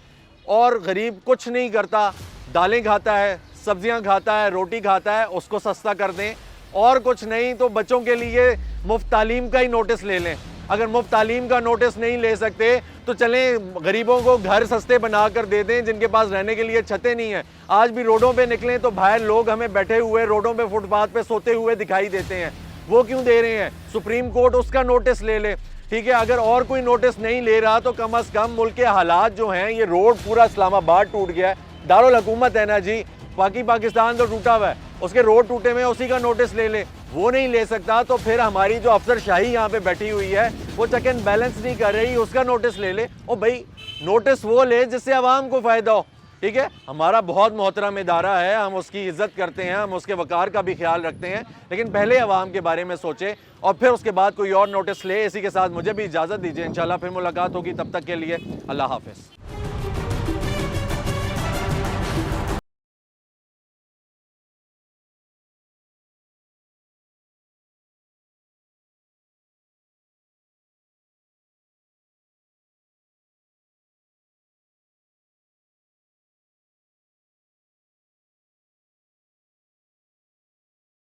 और गरीब कुछ नहीं करता, दालें खाता है, सब्जियां खाता है, रोटी खाता है, उसको सस्ता कर दें। और कुछ नहीं तो बच्चों के लिए मुफ्त तालीम का ही नोटिस ले लें। अगर मुफ्त तालीम का नोटिस नहीं ले सकते तो चलें गरीबों को घर सस्ते बना कर दे दें जिनके पास रहने के लिए छतें नहीं हैं। आज भी रोडों पे निकलें तो बाहर लोग हमें बैठे हुए रोडों पे, फुटपाथ पे सोते हुए दिखाई देते हैं। वो क्यों दे रहे हैं? सुप्रीम कोर्ट उसका नोटिस ले ले, ठीक है। अगर और कोई नोटिस नहीं ले रहा तो कम अज़ कम मुल्क के हालात जो हैं, ये रोड पूरा इस्लामाबाद टूट गया है, दारुल हुकूमत है ना जी, बाकी पाकिस्तान तो टूटा हुआ है, उसके रोड टूटे हुए, उसी का नोटिस ले ले। वो नहीं ले सकता तो फिर हमारी जो अफसरशाही यहाँ पे बैठी हुई है वो चेक एंड बैलेंस नहीं कर रही, उसका नोटिस ले ले। ओ भाई नोटिस वो ले जिससे आवाम को फ़ायदा हो। ठीक है, हमारा बहुत मोहतरम इदारा है, हम उसकी इज़्ज़त करते हैं, हम उसके वक़ार का भी ख्याल रखते हैं, लेकिन पहले आवाम के बारे में सोचें और फिर उसके बाद कोई और नोटिस ले। इसी के साथ मुझे भी इजाज़त दीजिए, इंशाल्लाह फिर मुलाकात होगी, तब तक के लिए अल्लाह हाफ़िज़।